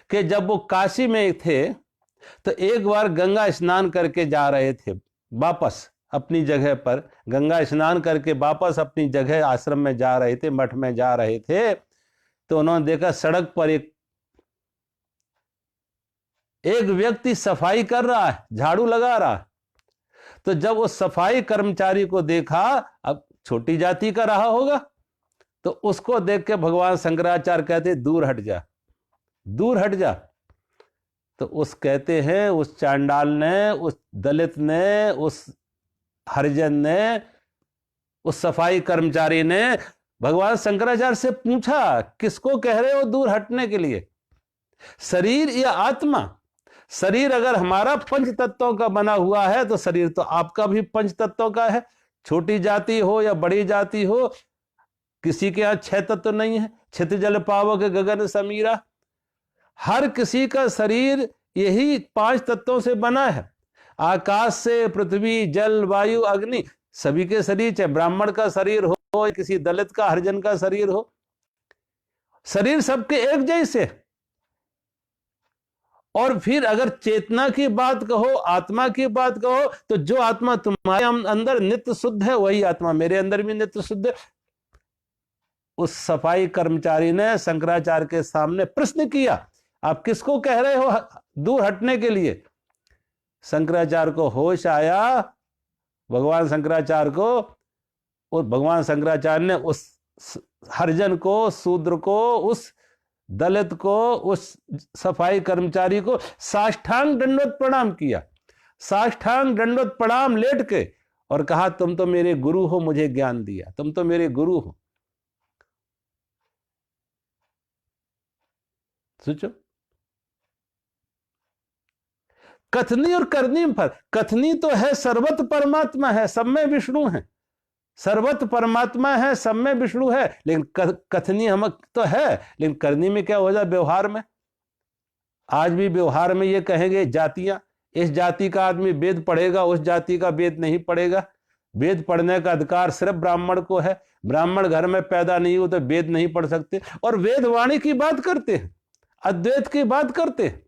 कि जब वो काशी में थे तो एक बार गंगा स्नान करके जा रहे थे, वापस अपनी जगह पर गंगा स्नान करके वापस अपनी जगह आश्रम में जा रहे थे, मठ में जा रहे थे, तो उन्होंने देखा सड़क पर एक व्यक्ति सफाई कर रहा है, झाड़ू लगा रहा है। तो जब उस सफाई कर्मचारी को देखा, अब छोटी जाति का रहा होगा, तो उसको देख के भगवान शंकराचार्य कहते, दूर हट जा, दूर हट जा। तो उस कहते हैं, उस चांडाल ने, उस दलित ने, उस हरिजन ने, उस सफाई कर्मचारी ने भगवान शंकराचार्य से पूछा, किसको कह रहे हो दूर हटने के लिए, शरीर या आत्मा? शरीर अगर हमारा पंच तत्वों का बना हुआ है तो शरीर तो आपका भी पंच तत्वों का है। छोटी जाति हो या बड़ी जाति हो, किसी के यहां 6 तत्व नहीं है, छित जल पावक गगन समीरा। हर किसी का शरीर यही 5 तत्वों से बना है। आकाश से पृथ्वी, जल, वायु, अग्नि, सभी के शरीर, चाहे ब्राह्मण का शरीर हो, किसी दलित का, हरिजन का शरीर हो, शरीर सबके एक जैसे। और फिर अगर चेतना की बात कहो, आत्मा की बात कहो, तो जो आत्मा तुम्हारे अंदर नित्य शुद्ध है, वही आत्मा मेरे अंदर भी नित्य शुद्ध है। उस सफाई कर्मचारी ने शंकराचार्य के सामने प्रश्न किया, आप किसको कह रहे हो दूर हटने के लिए? शंकराचार्य को होश आया, भगवान शंकराचार्य को, और भगवान शंकराचार्य ने उस हरिजन को, शूद्र को, उस दलित को, उस सफाई कर्मचारी को साष्टांग दंडवत प्रणाम किया। साष्टांग दंडवत प्रणाम लेट के, और कहा, तुम तो मेरे गुरु हो, मुझे ज्ञान दिया, तुम तो मेरे गुरु हो। सोचो, कथनी और करनी में फर्क। कथनी तो है सर्वत्र परमात्मा है, सब में विष्णु है, सर्वत्र परमात्मा है, सब में विष्णु है, लेकिन कथनी हम तो है, लेकिन करनी में क्या हो जाए? व्यवहार में। आज भी व्यवहार में ये कहेंगे जातियां, इस जाति का आदमी वेद पढ़ेगा, उस जाति का वेद नहीं पढ़ेगा। वेद पढ़ने का अधिकार सिर्फ ब्राह्मण को है, ब्राह्मण घर में पैदा नहीं हो तो वेद नहीं पढ़ सकते। और वेद वाणी की बात करते हैं, अद्वैत की बात करते हैं,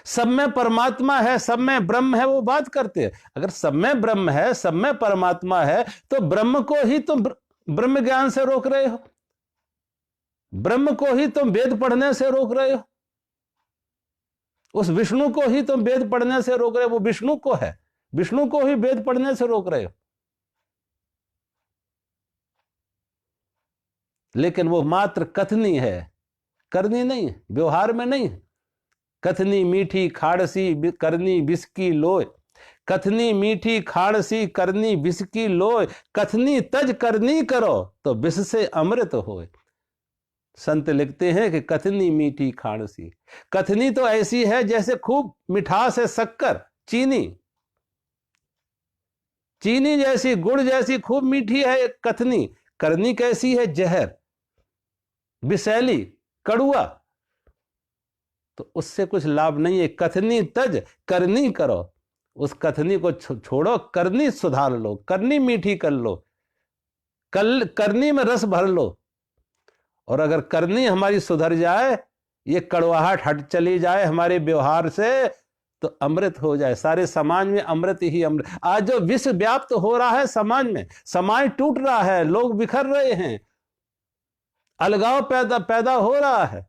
सब में परमात्मा है, सब में ब्रह्म है, वो बात करते हैं। अगर सब में ब्रह्म है, सब में परमात्मा है, तो ब्रह्म को ही तुम ब्रह्म ज्ञान से रोक रहे हो, ब्रह्म को ही तुम वेद पढ़ने से रोक रहे हो, उस विष्णु को ही तुम वेद पढ़ने से रोक रहे हो। वो विष्णु को है, विष्णु को ही वेद पढ़ने से रोक रहे हो। लेकिन वो मात्र कथनी है, करनी नहीं है, व्यवहार में नहीं है। कथनी मीठी खाड़सी करनी विष की लोय, कथनी मीठी खाड़सी करनी विष की लोय, कथनी तज करनी करो तो विष से अमृत होए। संत लिखते हैं कि कथनी मीठी खाड़सी, कथनी तो ऐसी है जैसे खूब मिठास है शक्कर, चीनी, चीनी जैसी, गुड़ जैसी खूब मीठी है कथनी। करनी कैसी है? जहर। विषैली, कड़ुआ, तो उससे कुछ लाभ नहीं है। कथनी तज, करनी करो। उस कथनी को छोड़ो, करनी सुधार लो, करनी मीठी कर लो, करनी में रस भर लो। और अगर करनी हमारी सुधर जाए, ये कड़वाहट हट चली जाए हमारे व्यवहार से, तो अमृत हो जाए। सारे समाज में अमृत ही अमृत। आज जो विष व्याप्त हो रहा है समाज में, समाज टूट रहा है, लोग बिखर रहे हैं, अलगाव पैदा हो रहा है,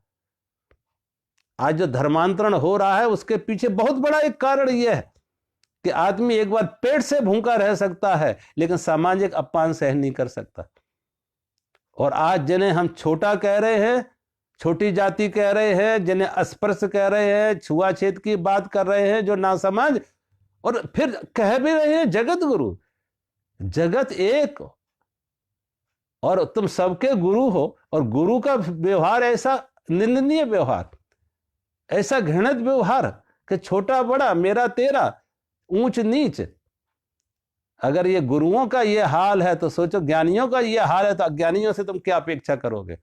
आज जो धर्मांतरण हो रहा है, उसके पीछे बहुत बड़ा एक कारण यह है कि आदमी एक बार पेट से भूखा रह सकता है, लेकिन सामाजिक अपमान सहन नहीं कर सकता। और आज जिन्हें हम छोटा कह रहे हैं, छोटी जाति कह रहे हैं, जिन्हें अस्पृश्य कह रहे हैं, छुआछूत की बात कर रहे हैं, जो नासमझ, और फिर कह भी रहे हैं जगत गुरु। जगत एक और तुम सबके गुरु हो, और गुरु का व्यवहार ऐसा निंदनीय व्यवहार, ऐसा घृणित व्यवहार कि छोटा बड़ा, मेरा तेरा, ऊंच नीच। अगर ये गुरुओं का ये हाल है तो सोचो ज्ञानियों का ये हाल है, तो अज्ञानियों से तुम क्या अपेक्षा करोगे।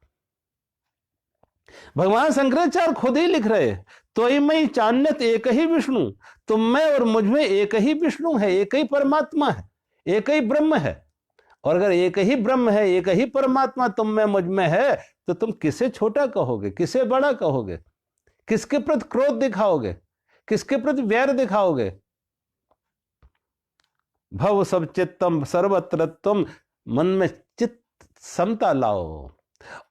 भगवान शंकराचार्य खुद ही लिख रहे हैं, तो मैं चान्यत एक ही विष्णु, तुम में और मुझ में एक ही विष्णु है, एक ही परमात्मा है, एक ही ब्रह्म है। और अगर एक ही ब्रह्म है, एक ही परमात्मा तुम में मुझ में है, तो तुम किसे छोटा कहोगे, किसे बड़ा कहोगे, किसके प्रति क्रोध दिखाओगे, किसके प्रति वैर दिखाओगे। भव सब चित्तम सर्वत्र तुम, मन में चित्त समता लाओ।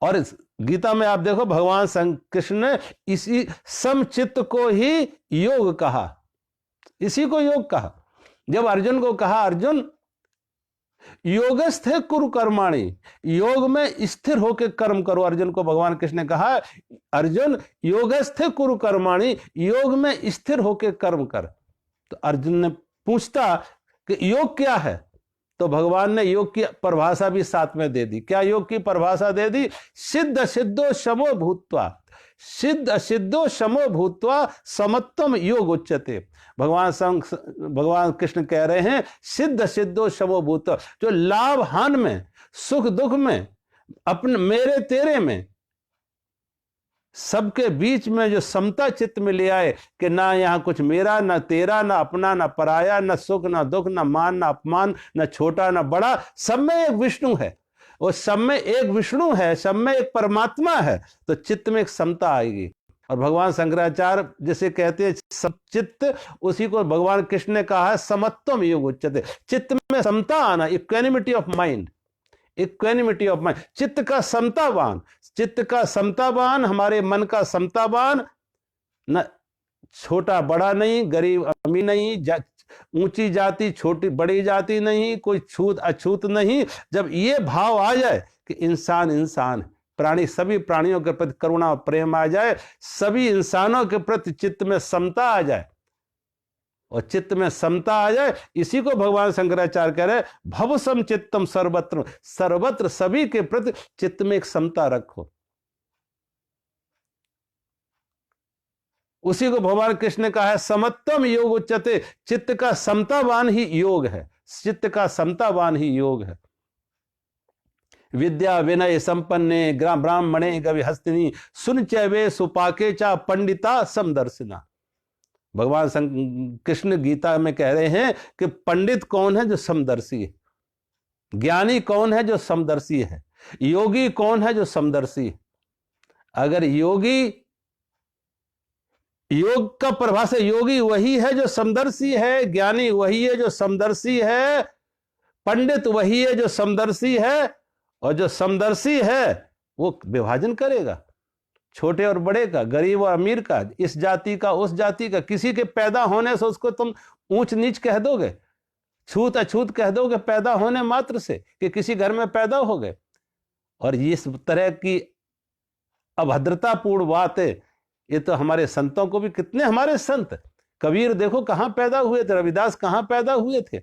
और गीता में आप देखो भगवान कृष्ण ने इसी समचित्त को ही योग कहा, इसी को योग कहा। जब अर्जुन को कहा, अर्जुन योगस्थे कुरु कर्माणि, योग में स्थिर होकर कर्म करो। अर्जुन को भगवान कृष्ण ने कहा, अर्जुन योगस्थे कुरु कर्माणि, योग में स्थिर होकर कर्म कर। तो अर्जुन ने पूछता कि योग क्या है, तो भगवान ने योग की परिभाषा भी साथ में दे दी। क्या योग की परिभाषा दे दी? सिद्ध सिद्धो शमो भूत्वा, सिद्ध सिद्धो शमो भूत्वा समत्वम योग उच्यते। भगवान कृष्ण कह रहे हैं सिद्ध सिद्धो शमो भूत्वा, जो लाभ हान में, सुख दुख में, अपने मेरे तेरे में, सबके बीच में जो समता चित्त में ले आए कि ना यहाँ कुछ मेरा, ना तेरा, ना अपना, ना पराया, ना सुख ना दुख, ना मान ना अपमान, ना छोटा ना बड़ा, सब में एक विष्णु है। और सब में एक विष्णु है, सब में एक परमात्मा है, तो चित्त में एक समता आएगी। और भगवान शंकराचार्य जिसे कहते हैं सब चित्त, उसी को भगवान कृष्ण ने कहा है समत्वम योग उच्यते। चित्त में समता आना, equanimity of mind, equanimity of mind, चित्त का समतावान, चित्त का समतावान, हमारे मन का समतावान, न छोटा बड़ा नहीं, गरीब अमीर नहीं, ऊंची जाति छोटी बड़ी जाति नहीं, कोई छूत अछूत नहीं। जब ये भाव आ जाए कि इंसान इंसान, प्राणी, सभी प्राणियों के प्रति करुणा और प्रेम आ जाए, सभी इंसानों के प्रति चित्त में समता आ जाए, और चित्त में समता आ जाए, इसी को भगवान शंकराचार्य कह रहे भव सम चित्तम सर्वत्र, सर्वत्र सभी के प्रति चित्त में एक समता रखो। उसी को भगवान कृष्ण ने कहा है समत्वम योग उच्यते, चित्त का समतावान ही योग है, चित्त का समतावान ही योग है। विद्या विनय संपन्ने ब्राह्मणे गवि हस्तिनी, सुन चैवे सुपाके चा पंडिता समदर्शिना। भगवान कृष्ण गीता में कह रहे हैं कि पंडित कौन है? जो समदर्शी है। ज्ञानी कौन है? जो समदर्शी है। योगी कौन है? जो समदर्शी है। अगर योगी, योग का परिभाषा, योगी वही है जो समदर्शी है, ज्ञानी वही है जो समदर्शी है, पंडित वही है जो समदर्शी है, और जो समदर्शी है वो विभाजन करेगा छोटे और बड़े का, गरीब और अमीर का, इस जाति का उस जाति का। किसी के पैदा होने से उसको तुम ऊंच नीच कह दोगे, छूत अछूत कह दोगे, पैदा होने मात्र से कि किसी घर में पैदा हो गए। और इस तरह की अभद्रतापूर्ण बात है, ये तो हमारे संतों को भी, कितने हमारे संत, कबीर देखो कहां पैदा हुए थे, रविदास कहां पैदा हुए थे,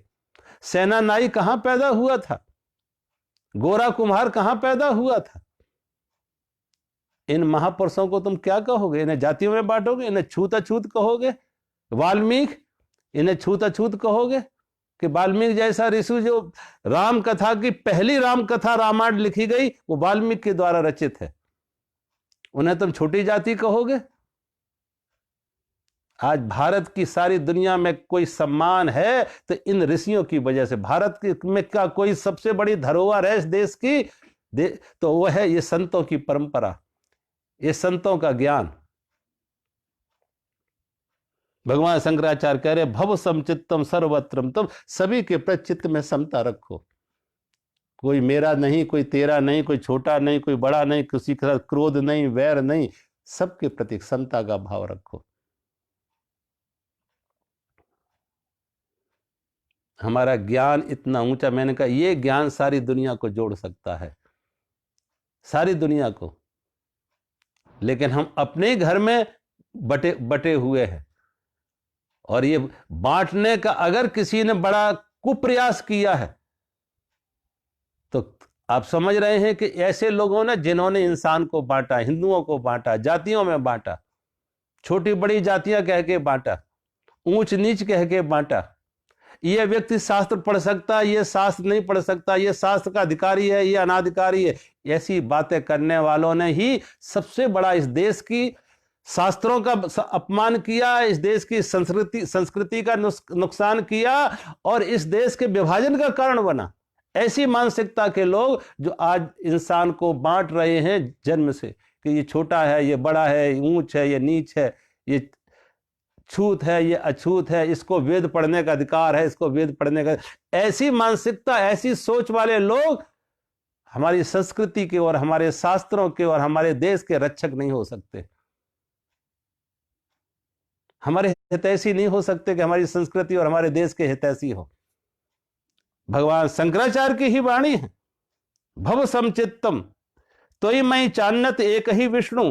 सेना नाई कहां पैदा हुआ था, गोरा कुम्हार कहां पैदा हुआ था। इन महापुरुषों को तुम क्या कहोगे? इन्हें जातियों में बांटोगे? इन्हें छूत अछूत कहोगे? वाल्मीकि, इन्हें छूत अछूत कहोगे? कि वाल्मीकि जैसा ऋषि, जो राम कथा की पहली राम कथा रामायण लिखी गई, वो वाल्मीकि के द्वारा रचित है। उन्हें तुम छोटी जाति कहोगे? आज भारत की सारी दुनिया में कोई सम्मान है तो इन ऋषियों की वजह से। भारत में क्या कोई सबसे बड़ी धरोहर है इस देश की तो वह है ये संतों की परंपरा, ये संतों का ज्ञान। भगवान शंकराचार्य कह रहे भव समचित्तम सर्वत्रम, तुम सभी के प्रचित्त में समता रखो। कोई मेरा नहीं, कोई तेरा नहीं, कोई छोटा नहीं, कोई बड़ा नहीं, किसी का क्रोध नहीं, वैर नहीं, सबके प्रति समता का भाव रखो। हमारा ज्ञान इतना ऊंचा, मैंने कहा ये ज्ञान सारी दुनिया को जोड़ सकता है, सारी दुनिया को। लेकिन हम अपने घर में बटे बटे हुए हैं। और ये बांटने का अगर किसी ने बड़ा कुप्रयास किया है तो आप समझ रहे हैं कि ऐसे लोगों ने जिन्होंने इंसान को बांटा, हिंदुओं को बांटा, जातियों में बांटा, छोटी बड़ी जातियां कह के बांटा, ऊंच नीच कह के बांटा। ये व्यक्ति शास्त्र पढ़ सकता है, ये शास्त्र नहीं पढ़ सकता, ये शास्त्र का अधिकारी है, ये अनाधिकारी है, ऐसी बातें करने वालों ने ही सबसे बड़ा इस देश की शास्त्रों का अपमान किया, इस देश की संस्कृति का नुकसान किया और इस देश के विभाजन का कारण बना। ऐसी मानसिकता के लोग जो आज इंसान को बांट रहे हैं जन्म से कि ये छोटा है, ये बड़ा है, ऊंच है, ये नीच है, ये छूत है, ये अछूत है, इसको वेद पढ़ने का अधिकार है, इसको वेद पढ़ने का। ऐसी मानसिकता, ऐसी सोच वाले लोग हमारी संस्कृति के और हमारे शास्त्रों के और हमारे देश के रक्षक नहीं हो सकते, हमारे हितैषी नहीं हो सकते कि हमारी संस्कृति और हमारे देश के हितैषी हो। भगवान शंकराचार्य की ही वाणी है, भव समचित्तम त्वयि मयि चान्यत एक ही विष्णु,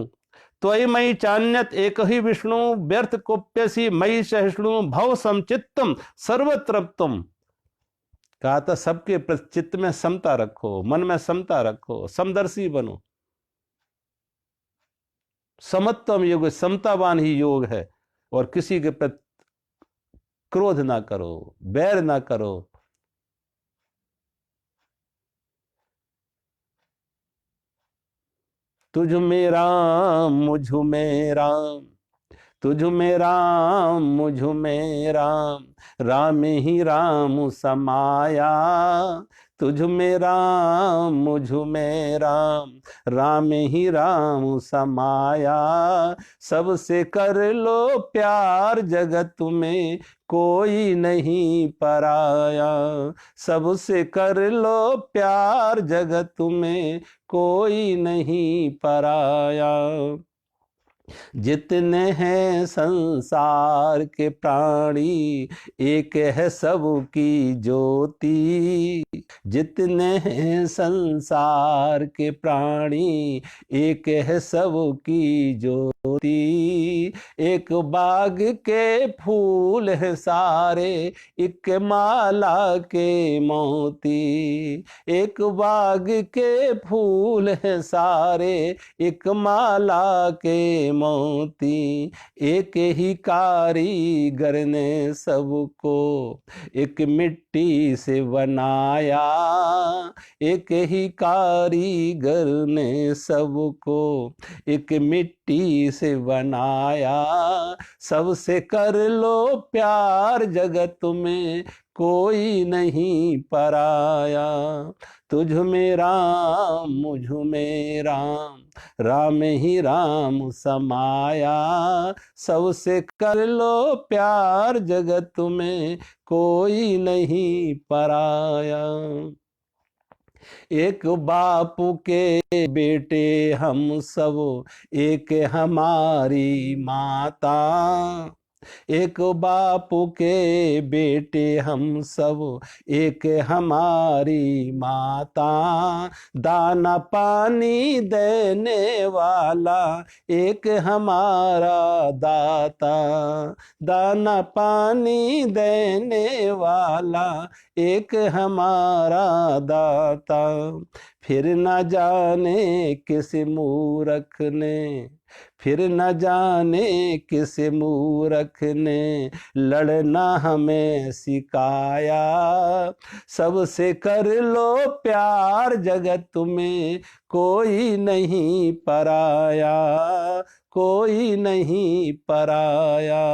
त्वयि मयि चान्यत एक ही विष्णु, व्यर्थ कोप्यसी मयि सहिष्णु, भव समचित्तम सर्वत्रप्तम। कहा था सबके चित्त में समता रखो, मन में समता रखो, समदर्शी बनो। समत्वम योग, समतावान ही योग है। और किसी के प्रति क्रोध ना करो, बैर ना करो। तुझ में राम मुझ में राम, तुझ में राम मुझ में राम, राम ही राम समाया। तुझ में राम मुझ में राम, राम ही राम समाया। सबसे कर लो प्यार जगत में कोई नहीं पराया, सबसे कर लो प्यार जगत में कोई नहीं पराया। जितने हैं संसार के प्राणी एक है सबकी ज्योति, जितने हैं संसार के प्राणी एक है सबकी ज्योति। एक बाग के फूल हैं सारे एक माला के मोती, एक बाग के फूल हैं सारे एक माला के मोती। एक ही कारीगर ने सबको एक मिट्टी से बनाया, एक ही कारीगर ने सबको एक मिट्टी से बनाया। सबसे कर लो प्यार जगत में कोई नहीं पराया। तुझ में राम मुझ में राम, राम ही राम समाया। सबसे कर लो प्यार जगत में कोई नहीं पराया। एक बापू के बेटे हम सब, एक हमारी माता। एक बापू के बेटे हम सब, एक हमारी माता। दाना पानी देने वाला एक हमारा दाता, दाना पानी देने वाला एक हमारा दाता। फिर न जाने किस मूर्ख ने फिर न जाने किस मूर्ख ने लड़ना हमें सिखाया। सबसे कर लो प्यार जगत में कोई नहीं पराया, कोई नहीं पराया।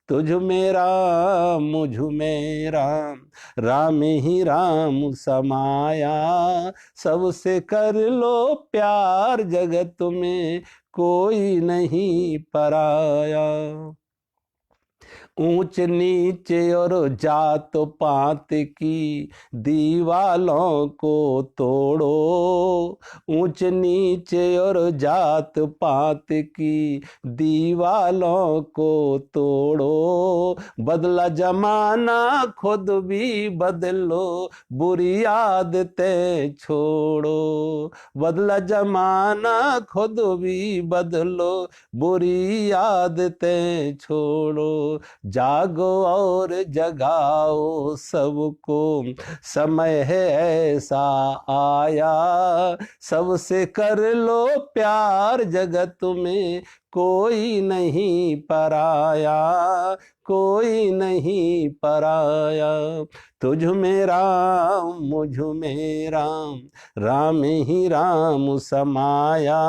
तुझ में राम मुझ में राम, राम ही राम समाया। सबसे कर लो प्यार जगत में कोई नहीं पराया। ऊंच नीचे और जात पात की दीवालों को तोड़ो, ऊंच नीचे और जात पात की दीवालों को तोड़ो। बदला जमाना खुद भी बदलो, बुरी आदतें छोड़ो। बदला जमाना खुद भी बदलो, बुरी आदतें छोड़ो। जागो और जगाओ सबको, समय है ऐसा आया। सबसे कर लो प्यार जगत में कोई नहीं पराया, कोई नहीं पराया। तुझ में राम मुझ में राम, राम ही राम समाया।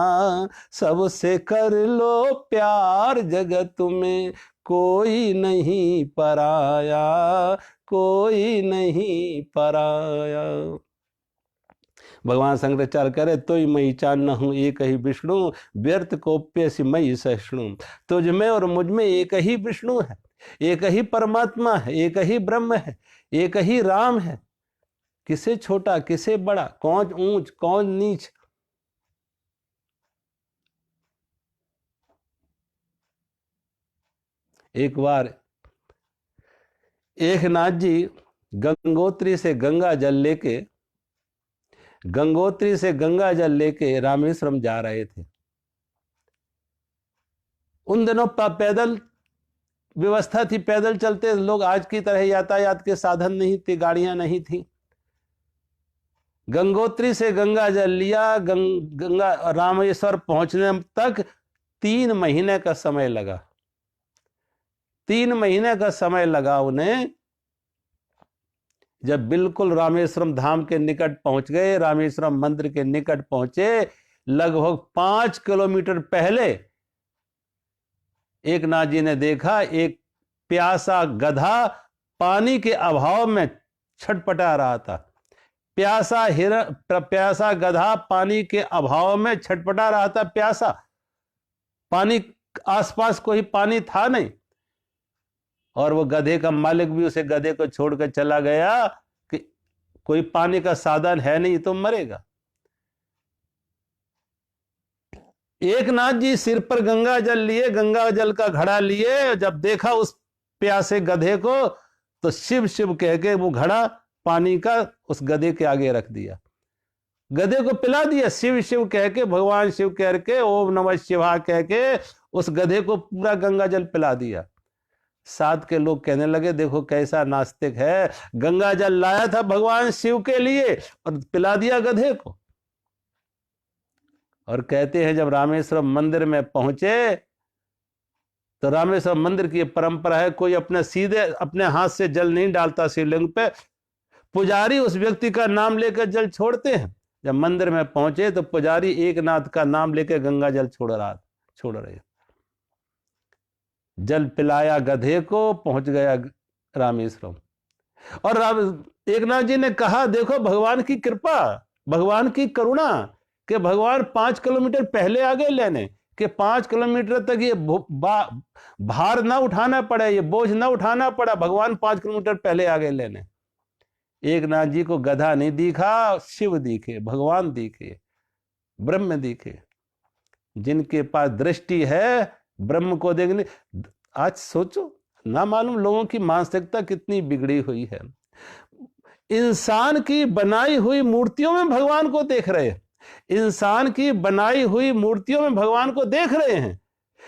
सबसे कर लो प्यार जगत में कोई नहीं पराया, कोई नहीं पराया। भगवान शंकराचार्य कह रहे, तो मई चान हूं एक ही विष्णु, व्यर्थ कोप्य से मई सहिष्णु। तुझ में और मुझ में एक ही विष्णु है, एक ही परमात्मा है, एक ही ब्रह्म है, एक ही राम है। किसे छोटा किसे बड़ा, कौन ऊंच कौन नीच। एक बार एक नाथ जी गंगोत्री से गंगा जल लेके रामेश्वरम जा रहे थे। उन दिनों पैदल व्यवस्था थी, पैदल चलते लोग, आज की तरह यातायात के साधन नहीं थे, गाड़ियां नहीं थी। गंगोत्री से गंगा जल लिया, गंगा रामेश्वर पहुंचने तक 3 महीने का समय लगा। 3 महीने का समय लगा उन्हें। जब बिल्कुल रामेश्वरम धाम के निकट पहुंच गए, रामेश्वरम मंदिर के निकट पहुंचे, लगभग 5 किलोमीटर पहले एक नाथ जी ने देखा एक प्यासा गधा पानी के अभाव में छटपटा रहा था। प्यासा गधा पानी के अभाव में छटपटा रहा था। प्यासा, पानी आसपास कोई पानी था नहीं, और वो गधे का मालिक भी उसे गधे को छोड़कर चला गया कि कोई पानी का साधन है नहीं तो मरेगा। एक नाथ जी सिर पर गंगा जल लिए, गंगा जल का घड़ा लिए, जब देखा उस प्यासे गधे को तो शिव शिव कह के वो घड़ा पानी का उस गधे के आगे रख दिया, गधे को पिला दिया। शिव शिव कह के, भगवान शिव कह के, ओम नमः शिवाय कह के उस गधे को पूरा गंगा जल पिला दिया। साथ के लोग कहने लगे, देखो कैसा नास्तिक है, गंगा जल लाया था भगवान शिव के लिए और पिला दिया गधे को। और कहते हैं जब रामेश्वरम मंदिर में पहुंचे तो रामेश्वरम मंदिर की परंपरा है, कोई अपने हाथ से जल नहीं डालता शिवलिंग पे, पुजारी उस व्यक्ति का नाम लेकर जल छोड़ते हैं। जब मंदिर में पहुंचे तो पुजारी एक नाथ का नाम लेकर गंगा जल छोड़ रहे। जल पिलाया गधे को, पहुंच गया रामेश्वरम। और एक नाथ जी ने कहा, देखो भगवान की कृपा, भगवान की करुणा, कि भगवान 5 किलोमीटर पहले आगे लेने, कि 5 किलोमीटर तक ये भार ना उठाना पड़े, ये बोझ ना उठाना पड़ा, भगवान 5 किलोमीटर पहले आगे लेने। एक नाथ जी को गधा नहीं दिखा, शिव दिखे, भगवान दिखे, ब्रह्म दिखे। जिनके पास दृष्टि है ब्रह्म को देखने। आज सोचो, ना मालूम लोगों की मानसिकता कितनी बिगड़ी हुई है। इंसान की बनाई हुई मूर्तियों में भगवान को देख रहे हैं, इंसान की बनाई हुई मूर्तियों में भगवान को देख रहे हैं,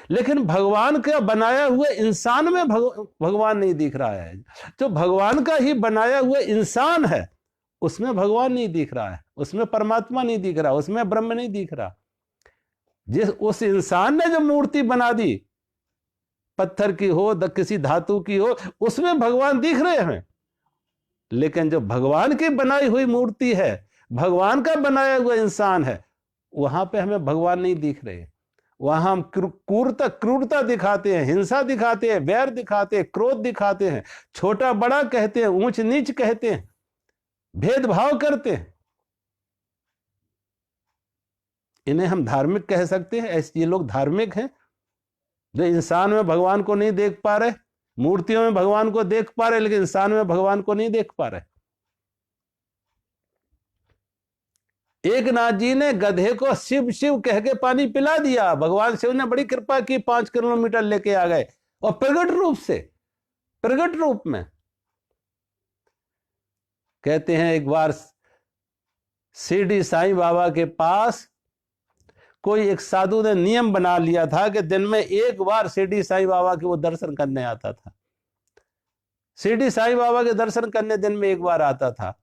लेकिन भगवान का बनाया हुआ इंसान में भगवान नहीं दिख रहा है। जो भगवान का ही बनाया हुआ इंसान है उसमें भगवान नहीं दिख रहा है, उसमें परमात्मा नहीं दिख रहा, उसमें ब्रह्म नहीं दिख रहा। जिस उस इंसान ने जो मूर्ति बना दी, पत्थर की हो किसी धातु की हो, उसमें भगवान दिख रहे हैं। लेकिन जो भगवान की बनाई हुई मूर्ति है, भगवान का बनाया हुआ इंसान है, वहां पे हमें भगवान नहीं दिख रहे। वहां हम क्रूरता दिखाते हैं, हिंसा दिखाते हैं, वैर दिखाते हैं, क्रोध दिखाते हैं, छोटा बड़ा कहते हैं, ऊंच नीच कहते हैं, भेदभाव करते हैं। इन्हें हम धार्मिक कह सकते हैं? ऐसे ये लोग धार्मिक हैं जो इंसान में भगवान को नहीं देख पा रहे, मूर्तियों में भगवान को देख पा रहे, लेकिन इंसान में भगवान को नहीं देख पा रहे। एक नाथ जी ने गधे को शिव शिव कह के पानी पिला दिया। भगवान शिव ने बड़ी कृपा की, 5 किलोमीटर लेके आ गए, और प्रगट रूप में। कहते हैं एक बार शिरडी साईं बाबा के पास कोई एक साधु ने नियम बना लिया था कि दिन में एक बार शिरडी साईं बाबा के वो दर्शन करने आता था। शिरडी साईं बाबा के दर्शन करने दिन में एक बार आता था,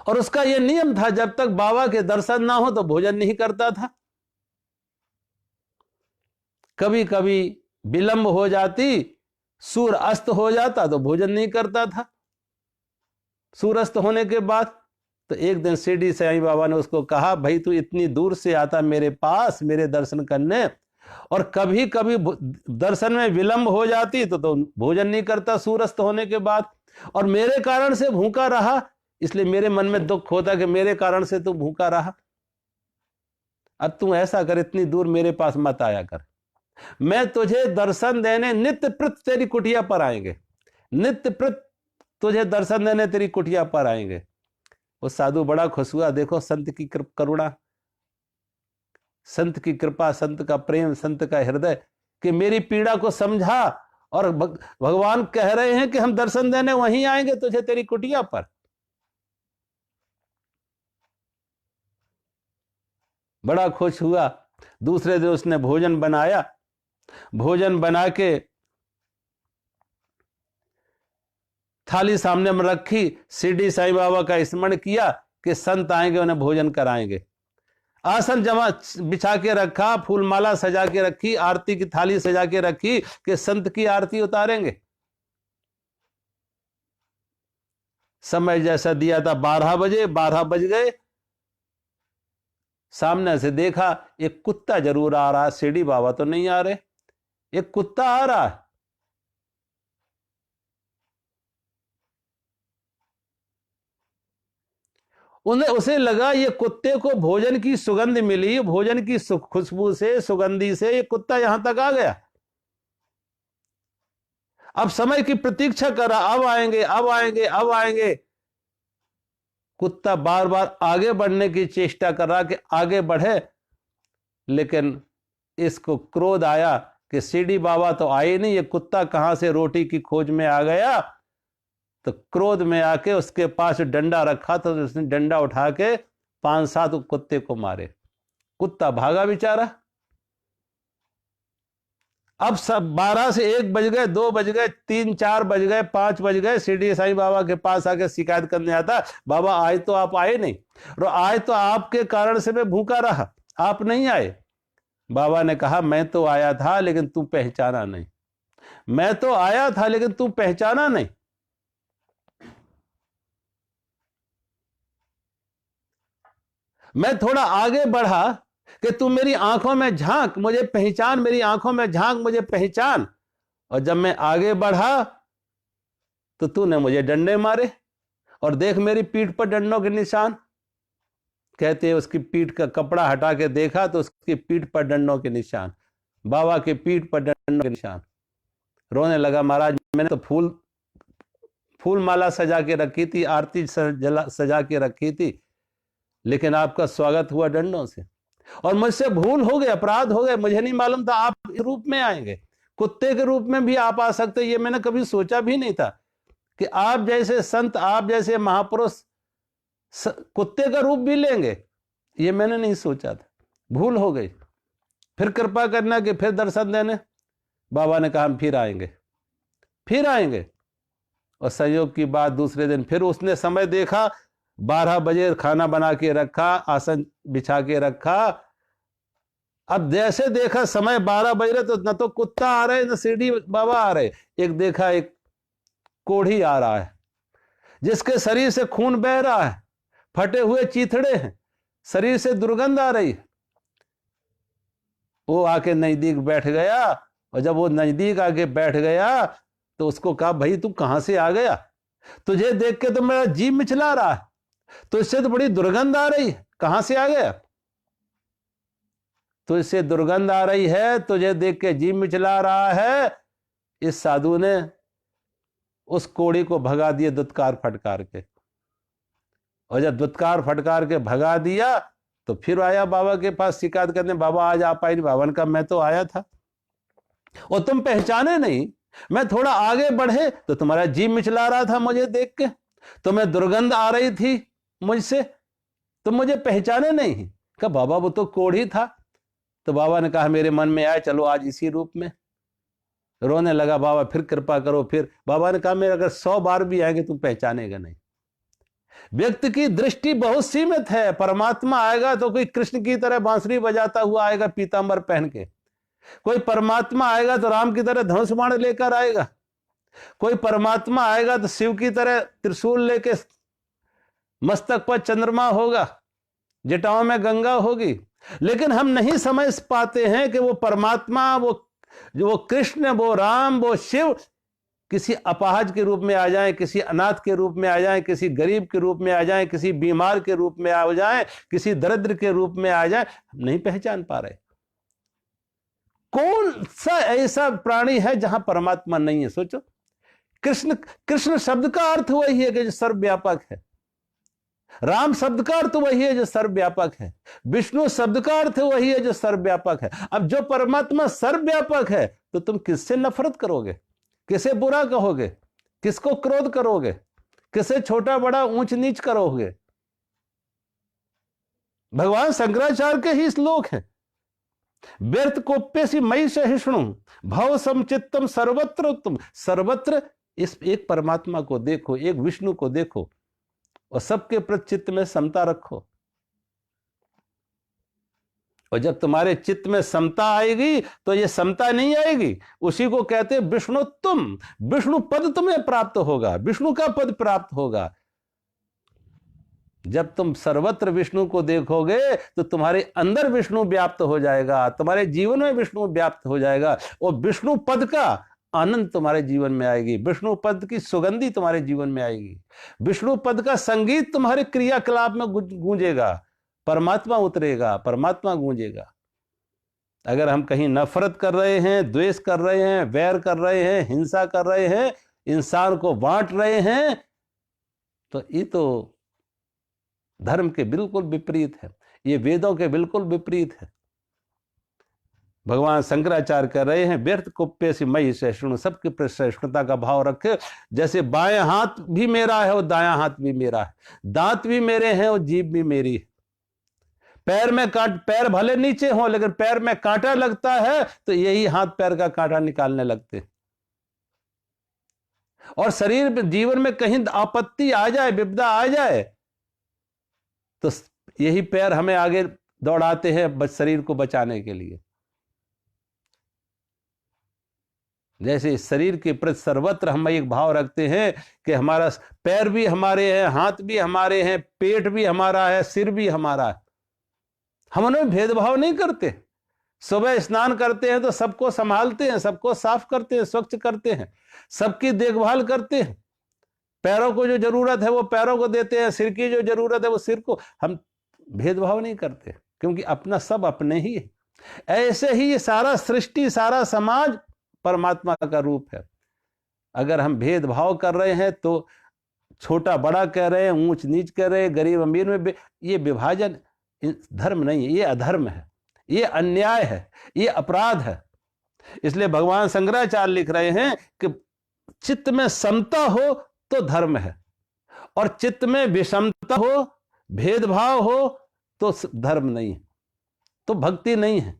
और उसका यह नियम था जब तक बाबा के दर्शन ना हो तो भोजन नहीं करता था। कभी कभी विलंब हो जाती, सूर्य अस्त हो जाता तो भोजन नहीं करता था। सूर्य अस्त होने के बाद तो एक दिन शिरडी साईं बाबा ने उसको कहा, भाई तू इतनी दूर से आता मेरे पास मेरे दर्शन करने, और कभी कभी दर्शन में विलंब हो जाती तो भोजन नहीं करता सूर्य अस्त होने के बाद, और मेरे कारण से भूखा रहा, इसलिए मेरे मन में दुख होता कि मेरे कारण से तू भूखा रहा। अब तू ऐसा कर, इतनी दूर मेरे पास मत आया कर, मैं तुझे दर्शन देने नित्य प्रत तेरी कुटिया पर आएंगे, नित्य प्रत तुझे दर्शन देने तेरी कुटिया पर आएंगे। वो साधु बड़ा खुश हुआ। देखो संत की करुणा, संत की कृपा, संत का प्रेम, संत का हृदय, कि मेरी पीड़ा को समझा, और भगवान कह रहे हैं कि हम दर्शन देने वहीं आएंगे तुझे तेरी कुटिया पर। बड़ा खुश हुआ। दूसरे दिन उसने भोजन बनाया, भोजन बना के थाली सामने में रखी, शिरडी साईं बाबा का स्मरण किया कि संत आएंगे उन्हें भोजन कराएंगे। आसन जमा बिछा के रखा, फूलमाला सजा के रखी, आरती की थाली सजा के रखी कि संत की आरती उतारेंगे। समय जैसा दिया था 12 बजे, 12 बज गए। सामने से देखा एक कुत्ता जरूर आ रहा, शिरडी बाबा तो नहीं आ रहे, एक कुत्ता आ रहा है। उसे लगा ये कुत्ते को भोजन की सुगंध मिली, भोजन की खुशबू से, सुगंधी से ये कुत्ता यहां तक आ गया। अब समय की प्रतीक्षा कर रहा, अब आएंगे अब आएंगे अब आएंगे। कुत्ता बार बार आगे बढ़ने की चेष्टा कर रहा कि आगे बढ़े, लेकिन इसको क्रोध आया कि शिरडी बाबा तो आए नहीं, ये कुत्ता कहां से रोटी की खोज में आ गया। तो क्रोध में आके उसके पास डंडा रखा तो उसने डंडा उठा के 5-7 कुत्ते को मारे। कुत्ता भागा बेचारा। अब सब 12 से 1 बज गए, 2 बज गए, 3, 4 बज गए, 5 बज गए। शिरडी साईं बाबा के पास आके शिकायत करने आता, बाबा आज तो आप आए नहीं, और आज तो आपके कारण से मैं भूखा रहा, आप नहीं आए। बाबा ने कहा मैं तो आया था लेकिन तू पहचाना नहीं, मैं तो आया था लेकिन तू पहचाना नहीं। मैं थोड़ा आगे बढ़ा कि तू मेरी आंखों में झांक, मुझे पहचान, मेरी आंखों में झांक, मुझे पहचान। और जब मैं आगे बढ़ा तो तूने मुझे डंडे मारे, और देख मेरी पीठ पर डंडों के निशान। कहते हैं उसकी पीठ का कपड़ा हटा के देखा तो उसकी पीठ पर डंडों के निशान, बाबा की पीठ पर डंडों के निशान। रोने लगा, महाराज मैंने तो फूल माला सजा के रखी थी, आरती सजा के रखी थी, लेकिन आपका स्वागत हुआ डंडों से, और मुझसे भूल हो गई, अपराध हो गए। मुझे नहीं मालूम था आप इस रूप में आएंगे, कुत्ते के रूप में भी आप आ सकते, ये मैंने कभी सोचा भी नहीं था कि आप जैसे संत, आप जैसे महापुरुष कुत्ते का रूप भी लेंगे, ये मैंने नहीं सोचा था। भूल हो गई। फिर कृपा करना कि फिर दर्शन देने। बाबा ने कहा हम फिर आएंगे, फिर आएंगे। और संयोग की बात, दूसरे दिन फिर उसने समय देखा, 12 बजे खाना बना के रखा, आसन बिछा के रखा, अब जैसे देखा समय 12 बज रहे तो न तो कुत्ता आ रहे न शिरडी बाबा आ रहे, एक देखा एक कोढ़ी आ रहा है जिसके शरीर से खून बह रहा है, फटे हुए चीथड़े हैं, शरीर से दुर्गंध आ रही है। वो आके नजदीक बैठ गया, और जब वो नजदीक आके बैठ गया तो उसको कहा, भाई तू कहां से आ गया? तुझे देख के तो मेरा जीभ मिचला रहा है, तो इससे तो बड़ी दुर्गंध आ रही है, कहां से आ गया? तो इससे दुर्गंध आ रही है, तुझे देख के जीभ मिचला रहा है। इस साधु ने उस कोड़ी को भगा दिया दुत्कार फटकार के, और जब दुत्कार फटकार के भगा दिया तो फिर आया बाबा के पास शिकायत करने, बाबा आज आप आई नहीं। बाबा ने कहा मैं तो आया था और तुम पहचाने नहीं, मैं थोड़ा आगे बढ़े तो तुम्हारा जीभ मिचला रहा था मुझे देख के, तुम्हें दुर्गंध आ रही थी मुझसे, तुम मुझे पहचाने नहीं। कहा बाबा वो तो कोढ़ी था। तो बाबा ने कहा मेरे मन में आया चलो आज इसी रूप में। रोने लगा, बाबा फिर कृपा करो। फिर बाबा ने कहा मेरे अगर 100 बार भी आएंगे तुम पहचानेगा नहीं। व्यक्ति की दृष्टि बहुत सीमित है। परमात्मा आएगा तो कोई कृष्ण की तरह बांसुरी बजाता हुआ आएगा पीतांबर पहन के, कोई परमात्मा आएगा तो राम की तरह धनुष बाण लेकर आएगा, कोई परमात्मा आएगा तो शिव की तरह त्रिशूल लेके मस्तक पर चंद्रमा होगा, जटाओं में गंगा होगी। लेकिन हम नहीं समझ पाते हैं कि वो परमात्मा, वो कृष्ण, वो राम, वो शिव किसी अपाहज के रूप में आ जाए, किसी अनाथ के रूप में आ जाए, किसी गरीब के रूप में आ जाए, किसी बीमार के रूप में आ जाए, किसी दरिद्र के रूप में आ जाए, नहीं पहचान पा रहे। कौन सा ऐसा प्राणी है जहां परमात्मा नहीं है? सोचो। कृष्ण, कृष्ण शब्द का अर्थ वही है कि जो सर्वव्यापक है। राम शब्द का अर्थ वही है जो सर्वव्यापक है। विष्णु शब्द का अर्थ वही है जो सर्वव्यापक है। अब जो परमात्मा सर्वव्यापक है तो तुम किससे नफरत करोगे, किसे बुरा कहोगे, किसको क्रोध करोगे, किसे छोटा बड़ा ऊंच नीच करोगे? भगवान शंकराचार्य के ही श्लोक है, व्यर्थ कोप्यसी मयि सहिष्णु भव समचित्तम सर्वत्र उत्तम। सर्वत्र इस एक परमात्मा को देखो, एक विष्णु को देखो, और सबके प्रति चित्त में समता रखो। और जब तुम्हारे चित्त में समता आएगी तो ये समता नहीं आएगी, उसी को कहते विष्णुत्तम। विष्णु पद तुम्हें प्राप्त होगा, विष्णु का पद प्राप्त होगा। जब तुम सर्वत्र विष्णु को देखोगे तो तुम्हारे अंदर विष्णु व्याप्त हो जाएगा, तुम्हारे जीवन में विष्णु व्याप्त हो जाएगा, और विष्णु पद का आनंद तुम्हारे जीवन में आएगी, विष्णु पद की सुगंधी तुम्हारे जीवन में आएगी, विष्णु पद का संगीत तुम्हारे क्रियाकलाप में गूंजेगा, परमात्मा उतरेगा, परमात्मा गूंजेगा। अगर हम कहीं नफरत कर रहे हैं, द्वेष कर रहे हैं, वैर कर रहे हैं, हिंसा कर रहे हैं, इंसान को बांट रहे हैं, तो ये तो धर्म के बिल्कुल विपरीत है, ये वेदों के बिल्कुल विपरीत है। भगवान शंकराचार्य कह रहे हैं व्यर्थ कुप्पे से मयि सहिष्णु, सबके प्रति सहिष्णुता का भाव रखे। जैसे बाएं हाथ भी मेरा है और दायां हाथ भी मेरा है, दांत भी मेरे हैं और जीभ भी मेरी है। पैर भले नीचे हो लेकिन पैर में कांटा लगता है तो यही हाथ पैर का कांटा निकालने लगते। और शरीर जीवन में कहीं आपत्ति आ जाए, विपदा आ जाए, तो यही पैर हमें आगे दौड़ाते हैं शरीर को बचाने के लिए। जैसे इस शरीर के प्रति सर्वत्र हम एक भाव रखते हैं कि हमारा पैर भी हमारे हैं, हाथ भी हमारे हैं, पेट भी हमारा है, सिर भी हमारा है। हम उनमें भेदभाव नहीं करते। सुबह स्नान करते हैं तो सबको संभालते हैं, सबको साफ करते हैं, स्वच्छ करते हैं, सबकी देखभाल करते हैं। पैरों को जो जरूरत है वो पैरों को देते हैं, सिर की जो जरूरत है वो सिर को। हम भेदभाव नहीं करते क्योंकि अपना सब अपने ही है। ऐसे ही ये सारा सृष्टि, सारा समाज परमात्मा का रूप है। अगर हम भेदभाव कर रहे हैं तो छोटा बड़ा कह रहे हैं, ऊंच नीच कह रहे हैं, गरीब अमीर में ये विभाजन धर्म नहीं है, ये अधर्म है, ये अन्याय है, ये अपराध है। इसलिए भगवान शंकराचार्य लिख रहे हैं कि चित्त में समता हो तो धर्म है, और चित्त में विषमता हो, भेदभाव हो तो धर्म नहीं है, तो भक्ति नहीं है,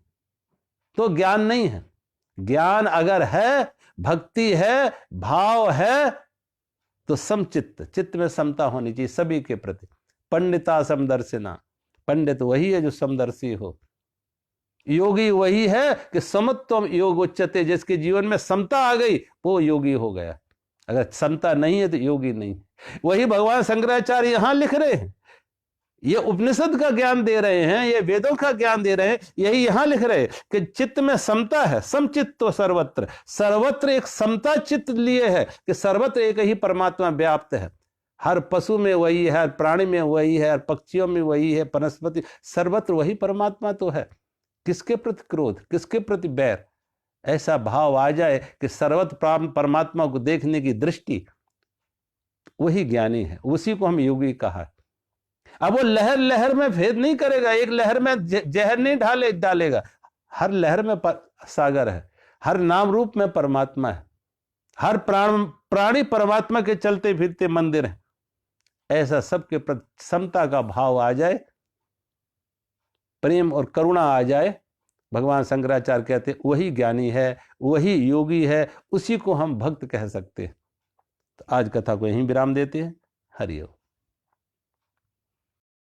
तो ज्ञान नहीं है। ज्ञान अगर है, भक्ति है, भाव है, तो समचित्त, चित्त में समता होनी चाहिए सभी के प्रति। पंडिता समदर्शिना, पंडित वही है जो समदर्शी हो। योगी वही है कि समत्वम योग उच्चते, जिसके जीवन में समता आ गई वो योगी हो गया। अगर समता नहीं है तो योगी नहीं। वही भगवान शंकराचार्य यहां लिख रहे हैं, ये उपनिषद का ज्ञान दे रहे हैं, ये वेदों का ज्ञान दे रहे हैं, यही यहां लिख रहे हैं कि चित्त में समता है, समचित्तो सर्वत्र। सर्वत्र एक समता चित्त लिए है कि सर्वत्र एक ही परमात्मा व्याप्त है। हर पशु में वही है, हर प्राणी में वही है, हर पक्षियों में वही है, वनस्पति, सर्वत्र वही परमात्मा तो है। किसके प्रति क्रोध, किसके प्रति बैर? ऐसा भाव आ जाए कि सर्वत्र परमात्मा को देखने की दृष्टि, वही ज्ञानी है, उसी को हम योगी कहा है। अब वो लहर लहर में भेद नहीं करेगा, एक लहर में जहर नहीं डालेगा। हर लहर में सागर है, हर नाम रूप में परमात्मा है, हर प्राणी परमात्मा के चलते फिरते मंदिर है। ऐसा सबके प्रति समता का भाव आ जाए, प्रेम और करुणा आ जाए, भगवान शंकराचार्य कहते वही ज्ञानी है, वही योगी है, उसी को हम भक्त कह सकते हैं। तो आज कथा को यहीं विराम देते हैं। हरि ओम।